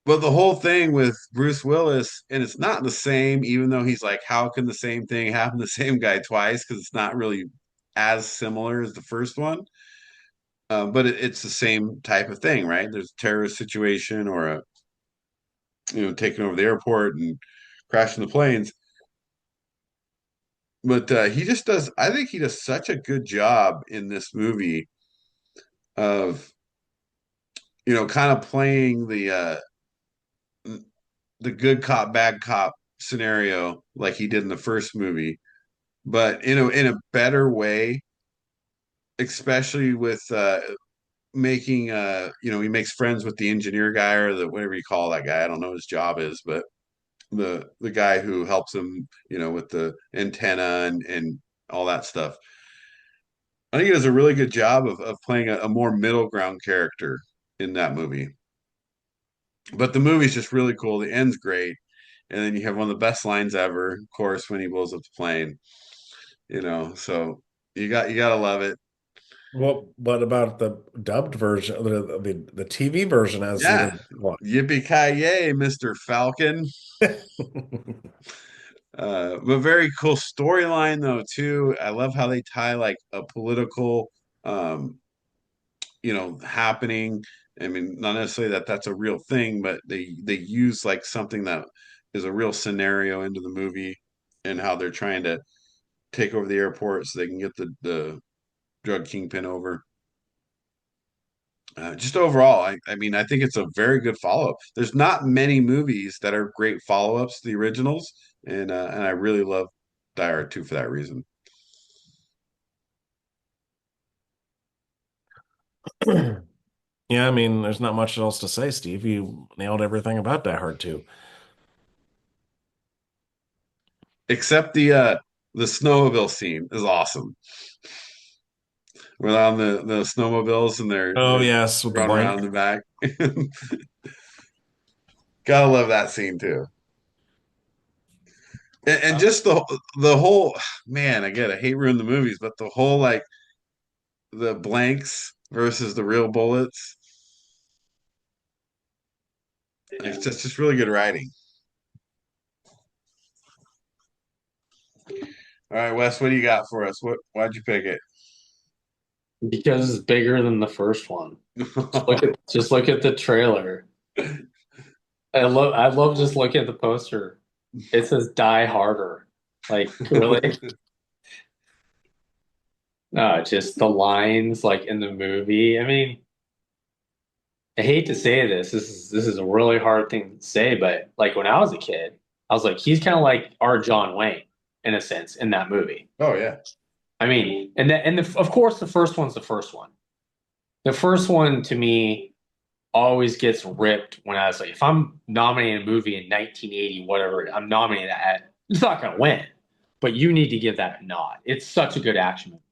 but the whole thing with Bruce Willis, and it's not the same, even though he's like, how can the same thing happen to the same guy twice? Because it's not really as similar as the first one. But it's the same type of thing, right? There's a terrorist situation or taking over the airport and crashing the planes. But I think he does such a good job in this movie of, kind of playing the good cop, bad cop scenario like he did in the first movie, but in a better way, especially with making he makes friends with the engineer guy or the whatever you call that guy. I don't know what his job is, but the guy who helps him, with the antenna and all that stuff. I think he does a really good job of playing a more middle ground character in that movie. But the movie's just really cool. The end's great. And then you have one of the best lines ever, of course, when he blows up the plane. So you gotta love it. What about the dubbed version, the TV version as Yeah. the what? Yippee-ki-yay, Mr. Falcon. But very cool storyline though too. I love how they tie like a political um happening. I mean, not necessarily that that's a real thing, but they use like something that is a real scenario into the movie and how they're trying to take over the airport so they can get the drug kingpin over. Just overall, I mean, I think it's a very good follow up. There's not many movies that are great follow ups to the originals, and I really love Die Hard 2 for that reason. Yeah, I mean, there's not much else to say, Steve. You nailed everything about Die Hard 2. Except the snowmobile scene is awesome. We're on the snowmobiles and Oh, they're yes, with the running around in the blank. back. Gotta love that scene too. And just the whole man, again, I hate ruin the movies, but the whole like the blanks versus the real bullets. It's just really good writing. All right, Wes, what do you got for us? Why'd you pick it? Because it's bigger than the first one. Just look at the trailer. I love just looking at the poster. It says Die Harder. Like really? No, just the lines like in the movie. I mean, I hate to say this. This is a really hard thing to say, but like when I was a kid, I was like, he's kind of like our John Wayne in a sense in that movie. Oh yeah. I mean, of course the first one's the first one. The first one to me always gets ripped when I was like, if I'm nominating a movie in 1980, whatever, I'm nominating that. It's not going to win, but you need to give that a nod. It's such a good action movie.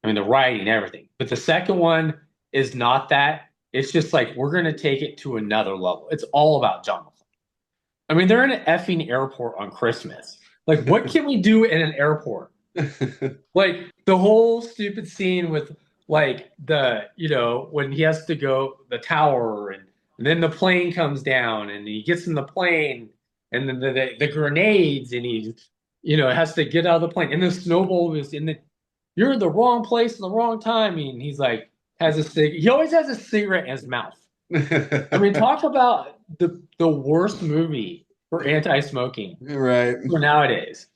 I mean, the writing and everything. But the second one is not that. It's just like we're going to take it to another level. It's all about John McClane. I mean, they're in an effing airport on Christmas. Like, what can we do in an airport? Like the whole stupid scene with like when he has to go the tower and then the plane comes down and he gets in the plane and then the grenades and he has to get out of the plane and the snowball is in the you're in the wrong place at the wrong time and he's like he always has a cigarette in his mouth. I mean, talk about the worst movie for anti-smoking Right. for nowadays.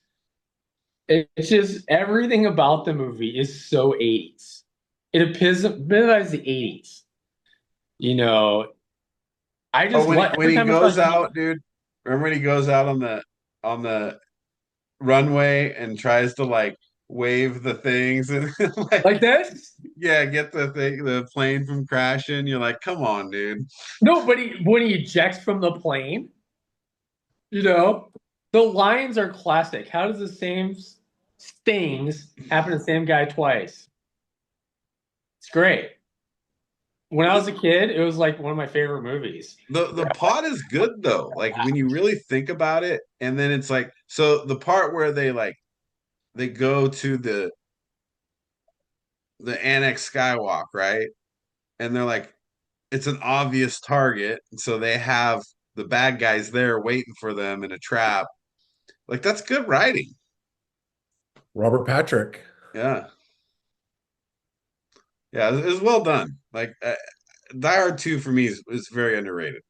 It's just everything about the movie is so 80s. It epitomizes the 80s. You know, I Oh, just when every he time I goes watch out, dude. Remember when he goes out on the runway and tries to like wave the things and like like this. yeah, get the plane from crashing. You're like, come on, dude. No, but when he ejects from the plane, you know, the lines are classic. How does the same things happen to the same guy twice? It's great. When I was a kid, it was like one of my favorite movies. The plot is good though. Like when you really think about it, and then it's like so the part where they go to the Annex Skywalk, right? And they're like, it's an obvious target, so they have the bad guys there waiting for them in a trap. Like that's good writing. Robert Patrick. Yeah, yeah, it was well done. Like Die Hard 2 for me is very underrated.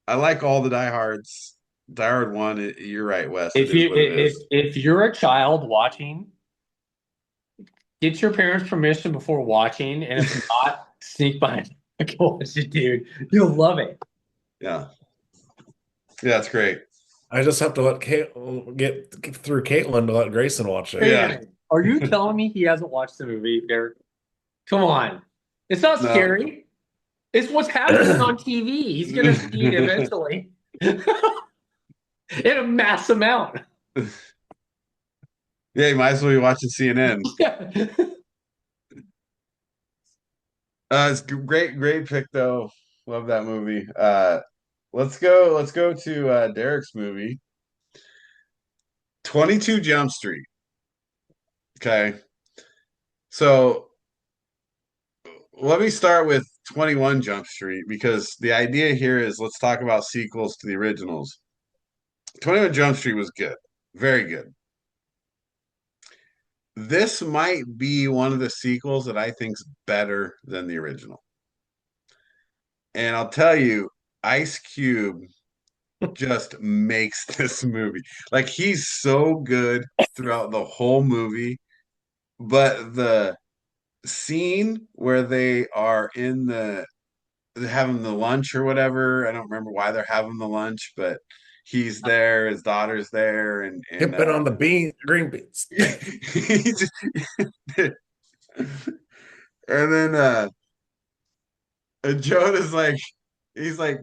I like all the Die Hards. Die Hard 1, you're right, Wes. It If is you what it is. if you're a child watching, get your parents' permission before watching, and if not, sneak behind. Go watch it, dude. You'll love it. Yeah. Yeah, it's great. I just have to let get through Caitlin to let Grayson watch it. Yeah. Are you telling me he hasn't watched the movie, Derek? Come on. It's not No. scary. It's what's happening on TV. He's gonna see it eventually. In a mass amount. Yeah, you might as well be watching CNN. Yeah. It's great pick though. Love that movie. Let's go to Derek's movie, 22 Jump Street. Okay. So let me start with 21 Jump Street because the idea here is let's talk about sequels to the originals. 21 Jump Street was good. Very good. this might be one of the sequels that I think's better than the original. And I'll tell you, Ice Cube just makes this movie. Like he's so good throughout the whole movie, but the scene where they are in the having the lunch or whatever, I don't remember why they're having the lunch, but he's there, his daughter's there, and Dipping on the green beans. he just, and then Jonah's like, he's like,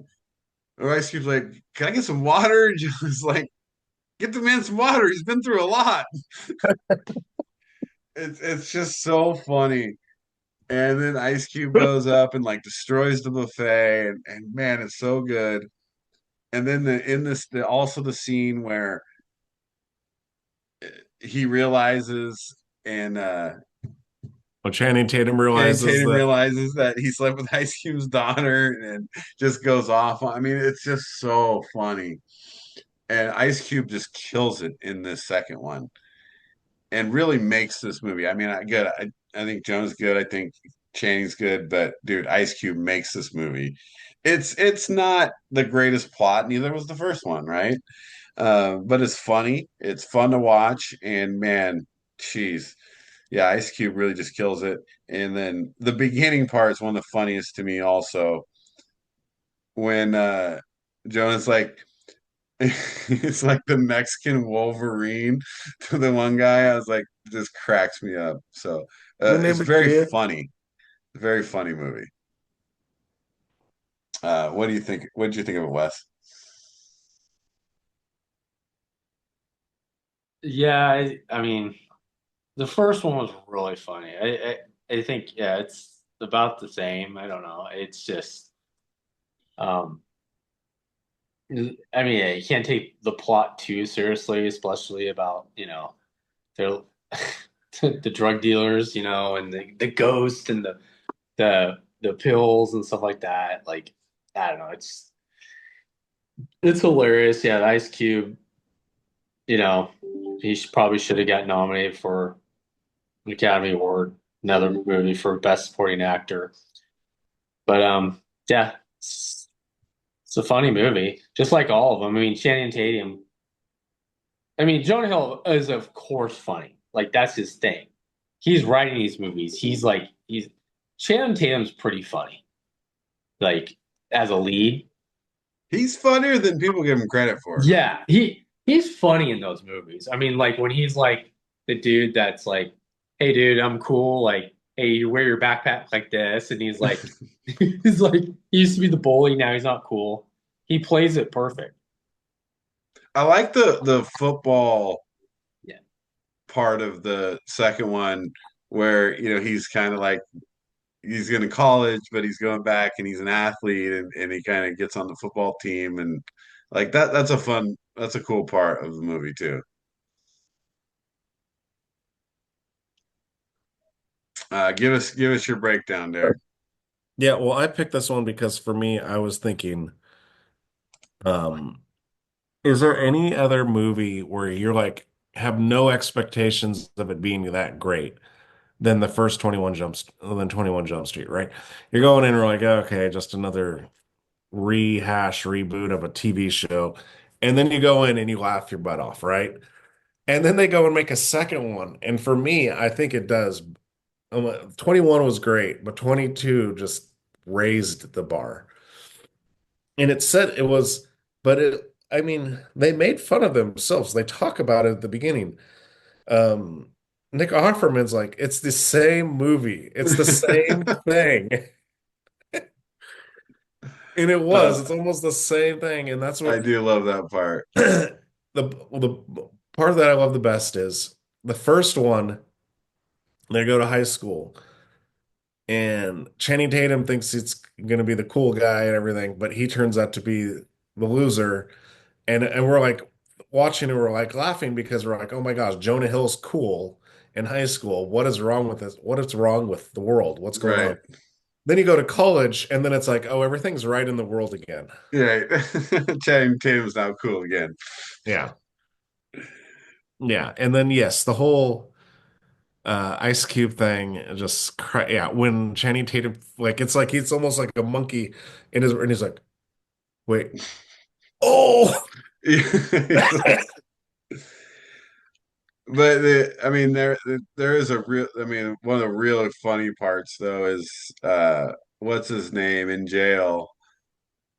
or Ice Cube's like, can I get some water? And Jonah's like, get the man some water. He's been through a lot. It's just so funny. And then Ice Cube goes up and like destroys the buffet, and man, it's so good. And then also the scene where he realizes and Well, Channing Tatum Channing realizes Tatum that realizes that he slept with Ice Cube's daughter and just goes off. I mean, it's just so funny. And Ice Cube just kills it in this second one and really makes this movie. I mean, I think Jones good. I think Channing's good, but dude, Ice Cube makes this movie. It's not the greatest plot. Neither was the first one, right? But it's funny. It's fun to watch, and man, jeez, yeah, Ice Cube really just kills it. And then the beginning part is one of the funniest to me, also, when Jonah's like, it's like the Mexican Wolverine to the one guy. I was like, this cracks me up. So my name it's is very Kid. funny, very funny movie. What do you think? What did you think of it, Wes? Yeah, I mean, the first one was really funny. I think yeah, it's about the same. I don't know. It's just um I mean, yeah, you can't take the plot too seriously, especially about, they're the drug dealers, and the ghost and the pills and stuff like that. Like, I don't know, it's hilarious. Yeah, the Ice Cube, probably should have got nominated for an Academy Award, another movie for Best Supporting Actor. But yeah, it's a funny movie, just like all of them. I mean, Channing Tatum. I mean, Jonah Hill is of course funny. Like that's his thing. He's writing these movies. He's Channing Tatum's pretty funny. Like as a lead. He's funnier than people give him credit for. Yeah, he's funny in those movies. I mean, like when he's like the dude that's like, "Hey, dude, I'm cool." Like, "Hey, you wear your backpack like this," and he's like, he's like, he used to be the bully. Now he's not cool. He plays it perfect. I like the football Yeah. part of the second one where he's kind of like he's going to college, but he's going back and he's an athlete and he kind of gets on the football team and like that's a cool part of the movie too. Give us your breakdown, Derek. Yeah, well, I picked this one because for me, I was thinking, um, is there any other movie where you're like have no expectations of it being that great than the first 21 Jump Street, right? You're going in and you're like, okay, just another reboot of a TV show. And then you go in and you laugh your butt off, right? And then they go and make a second one. And for me, I think it does. 21 was great, but 22 just raised the bar. And it said it was, but I mean, they made fun of themselves. They talk about it at the beginning. Um, Nick Offerman's like, it's the same movie. It's the same thing. And it was. uh, It's almost the same thing. And that's I what do love that part. the part that I love the best is the first one, they go to high school and Channing Tatum thinks it's gonna be the cool guy and everything, but he turns out to be the loser. And we're like watching and we're like laughing because we're like, oh my gosh, Jonah Hill's cool in high school. What is wrong with this? What is wrong with the world? What's going Right. on? Then you go to college and then it's like, oh, everything's right in the world again. Yeah. Channing Tatum's now cool again. Yeah. Yeah. And then yes, the whole Ice Cube thing just yeah, when Channing Tatum like he's almost like a monkey and he's like, wait, oh. But I mean, there is a real. I mean, one of the real funny parts though is what's his name in jail.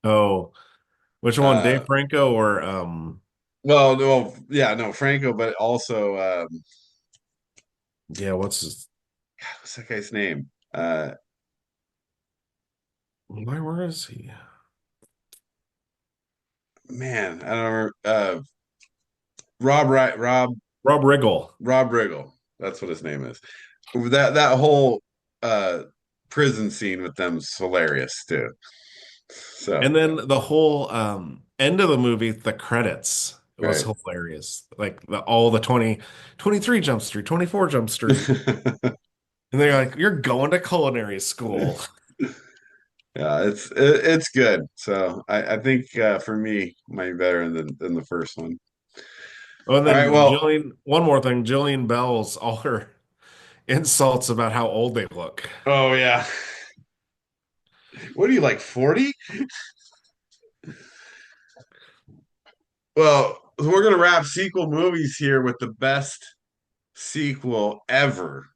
Oh, which one, Dave Uh, Franco or well, yeah, no, Franco, but also yeah, what's that guy's name? where is he? Man, I don't remember. Rob Right, Rob Riggle. Rob Riggle. That's what his name is. That whole uh prison scene with them's hilarious too. So And then the whole end of the movie, the credits was right. hilarious. Like all the 23 Jump Street, 24 Jump Street. And they're like, you're going to culinary school. Yeah, it's good. So I think for me, might be better than the first one. Oh, and All right, then well, One more thing, Jillian Bell's all her insults about how old they look. oh yeah. What are you like 40? Well, we're gonna wrap sequel movies here with the best sequel ever.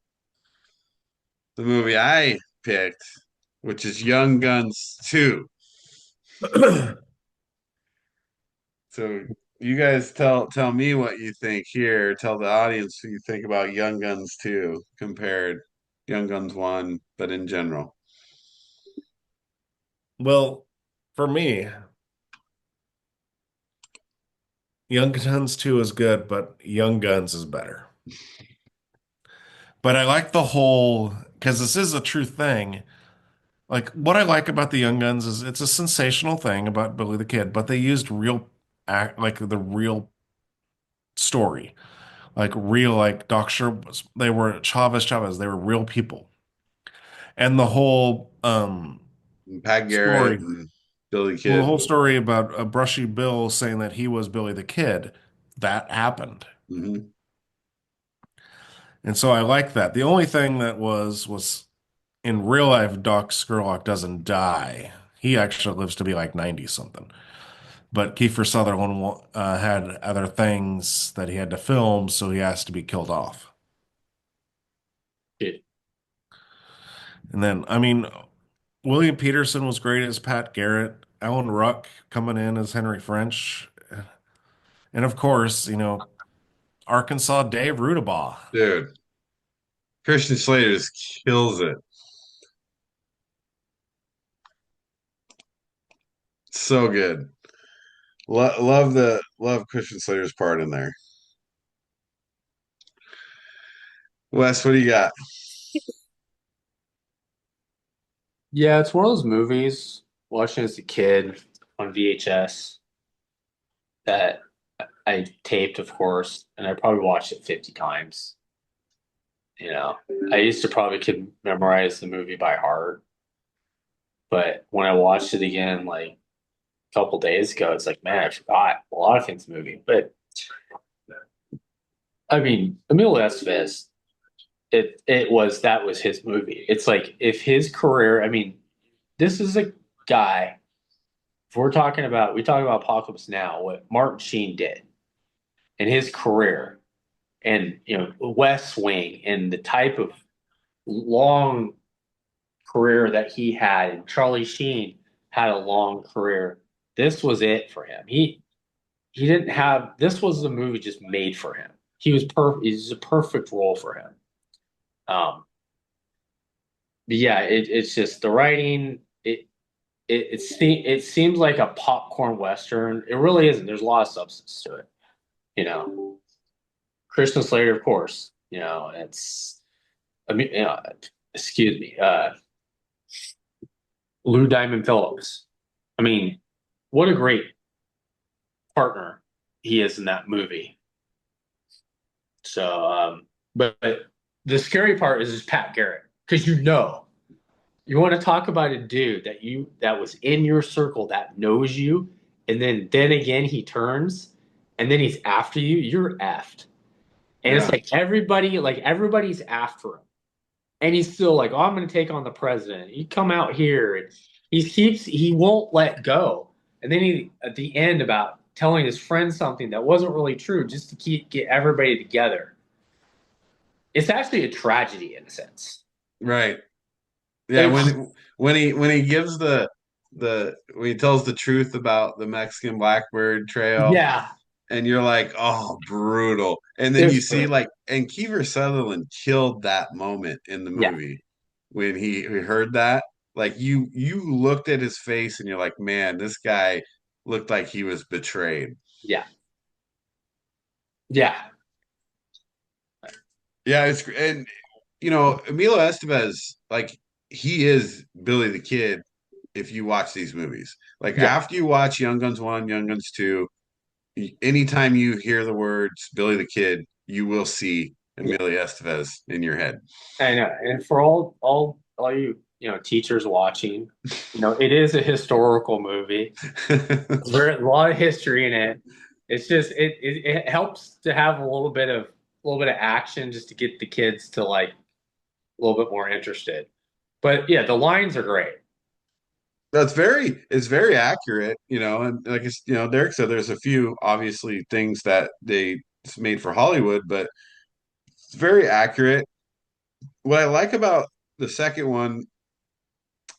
The movie I picked, which is Young Guns 2. So you guys tell me what you think here. Tell the audience what you think about Young Guns 2 compared Young Guns 1, but in general. Well, for me, Young Guns 2 is good, but Young Guns is better. But I like the whole, because this is a true thing. Like, what I like about the Young Guns is it's a sensational thing about Billy the Kid, but they used like the real story, like real, like they were Chavez, they were real people. And the whole Pat Garrett story, and Billy well, the Kid. whole story about Brushy Bill saying that he was Billy the Kid, that happened. Hmm. And so I like that. The only thing that was in real life, Doc Scurlock doesn't die. He actually lives to be like 90 something. But Kiefer Sutherland had other things that he had to film, so he has to be killed off. It, And then, I mean, William Peterson was great as Pat Garrett, Alan Ruck coming in as Henry French, and of course, Arkansas Dave Rudabaugh. Dude, Christian Slater just kills it. So good. Love Christian Slater's part in there. Wes, what do you got? yeah, it's one of those movies watching as a kid on VHS that I taped, of course, and I probably watched it 50 times. You know, I used to probably could memorize the movie by heart, but when I watched it again, like a couple days ago, it's like, man, I forgot a lot of things in the movie. But I mean, Emilio Estevez, that was his movie. It's like if his career, I mean, this is a guy. If we talk about Apocalypse Now, what Martin Sheen did in his career, and West Wing, and the type of long career that he had, and Charlie Sheen had a long career. This was it for him. He didn't have this was the movie just made for him. He was perfect. It was a perfect role for him. Um, but yeah, it's just the writing. It seems like a popcorn western. It really isn't. There's a lot of substance to it. You know, Christian Slater, of course. It's. I mean, excuse me. Lou Diamond Phillips. I mean, what a great partner he is in that movie. So, but the scary part is Pat Garrett, because you want to talk about a dude that was in your circle that knows you, and then again he turns, and then he's after you. You're effed. And it's like everybody's after him. And he's still like, oh, I'm going to take on the president. You come out here. And he won't let go. And then he, at the end, about telling his friend something that wasn't really true just to get everybody together. It's actually a tragedy in a sense. Right. Yeah, when he gives when he tells the truth about the Mexican Blackbird Trail, Yeah. and you're like, oh, brutal. And then you see and Kiefer Sutherland killed that moment in the movie when he heard that. Like you looked at his face and you're like, man, this guy looked like he was betrayed. Yeah. Yeah. Yeah, and Emilio Estevez, like he is Billy the Kid if you watch these movies. Like after you watch Young Guns 1, Young Guns 2, anytime you hear the words Billy the Kid, you will see Emilio Estevez in your head. I know. And for all you, teachers watching, it is a historical movie. There's a lot of history in it. It's just it helps to have a little bit of action just to get the kids to like a little bit more interested. But yeah, the lines are great. It's very accurate, and like Derek said, there's a few obviously things that they made for Hollywood, but it's very accurate. What I like about the second one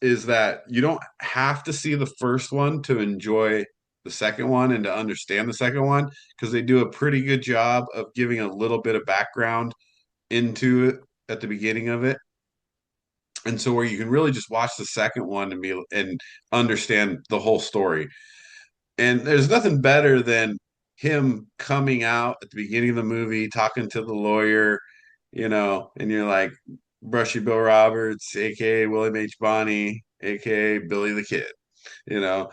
is that you don't have to see the first one to enjoy the second one and to understand the second one, because they do a pretty good job of giving a little bit of background into it at the beginning of it. And so where you can really just watch the second one and understand the whole story. And there's nothing better than him coming out at the beginning of the movie, talking to the lawyer, and you're like, Brushy Bill Roberts, aka William H. Bonney, aka Billy the Kid, you know,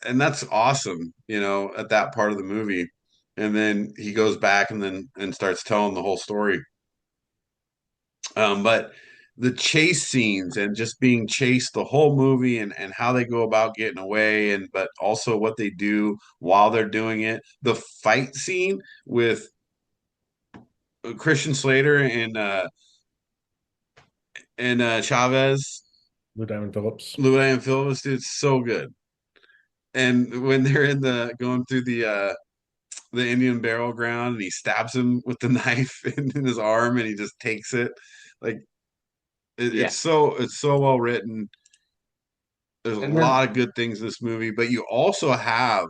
and that's awesome, at that part of the movie. And then he goes back and starts telling the whole story. But the chase scenes and just being chased the whole movie and how they go about getting away, but also what they do while they're doing it. The fight scene with Christian Slater and Chavez, Lou Diamond Phillips. Dude, it's so good. And when they're going through the Indian burial ground and he stabs him with the knife in his arm and he just takes it, like it's so well written. There's a lot of good things in this movie, but you also have,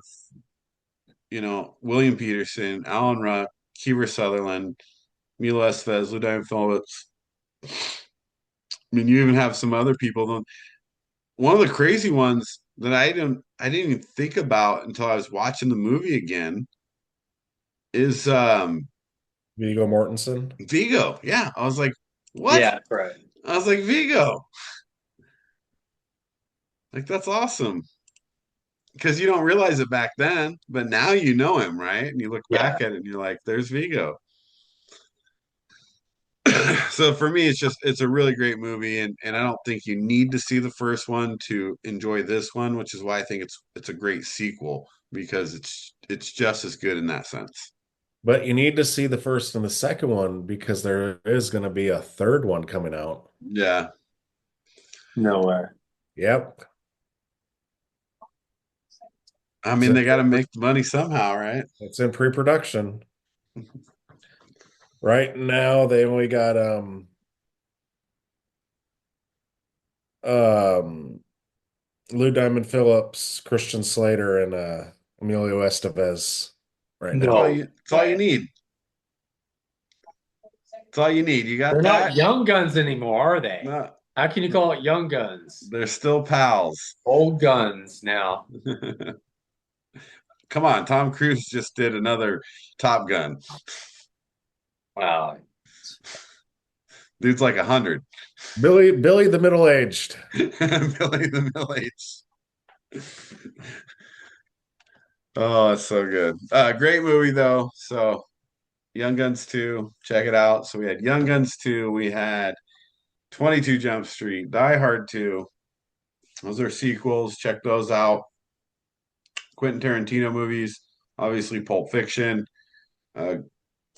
William Peterson, Alan Ruck, Kiefer Sutherland, Milo Estevez, Lou Diamond Phillips. I mean, you even have some other people. One of the crazy ones that I didn't even think about until I was watching the movie again is Viggo Mortensen. Viggo. Yeah, I was like, what? Yeah, right. I was like, Viggo. Like, that's awesome. Because you don't realize it back then, but now you know him, right? And you look back at it and you're like, there's Viggo. So for me, it's a really great movie, and I don't think you need to see the first one to enjoy this one, which is why I think it's a great sequel, because it's just as good in that sense. But you need to see the first and the second one because there is going to be a third one coming out. Yeah. No way. Yep. I mean, they got to make the money somehow, right? It's in pre-production. Right now, they only got Lou Diamond Phillips, Christian Slater, and Emilio Estevez right now. That's all you need. That's all you need. You got They're that? not Young Guns anymore, are they? No. How can you call it Young Guns? They're still pals. Old Guns now. Come on, Tom Cruise just did another Top Gun. Wow. Dude's like 100. Billy the middle-aged. Billy the middle-aged. Oh, it's so good. Great movie though. So Young Guns 2, check it out. So we had Young Guns 2, we had 22 Jump Street, Die Hard 2. Those are sequels. Check those out. Quentin Tarantino movies, obviously Pulp Fiction,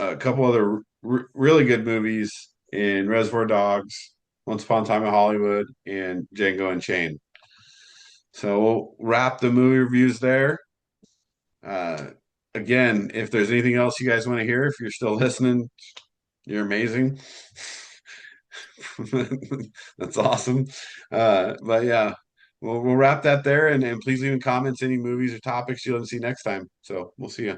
a couple other really good movies in Reservoir Dogs, Once Upon a Time in Hollywood, and Django Unchained. So we'll wrap the movie reviews there. Uh, Again, if there's anything else you guys want to hear, if you're still listening, you're amazing. That's awesome. But yeah, we'll wrap that there, and please leave in comments any movies or topics you'll see next time. So we'll see you.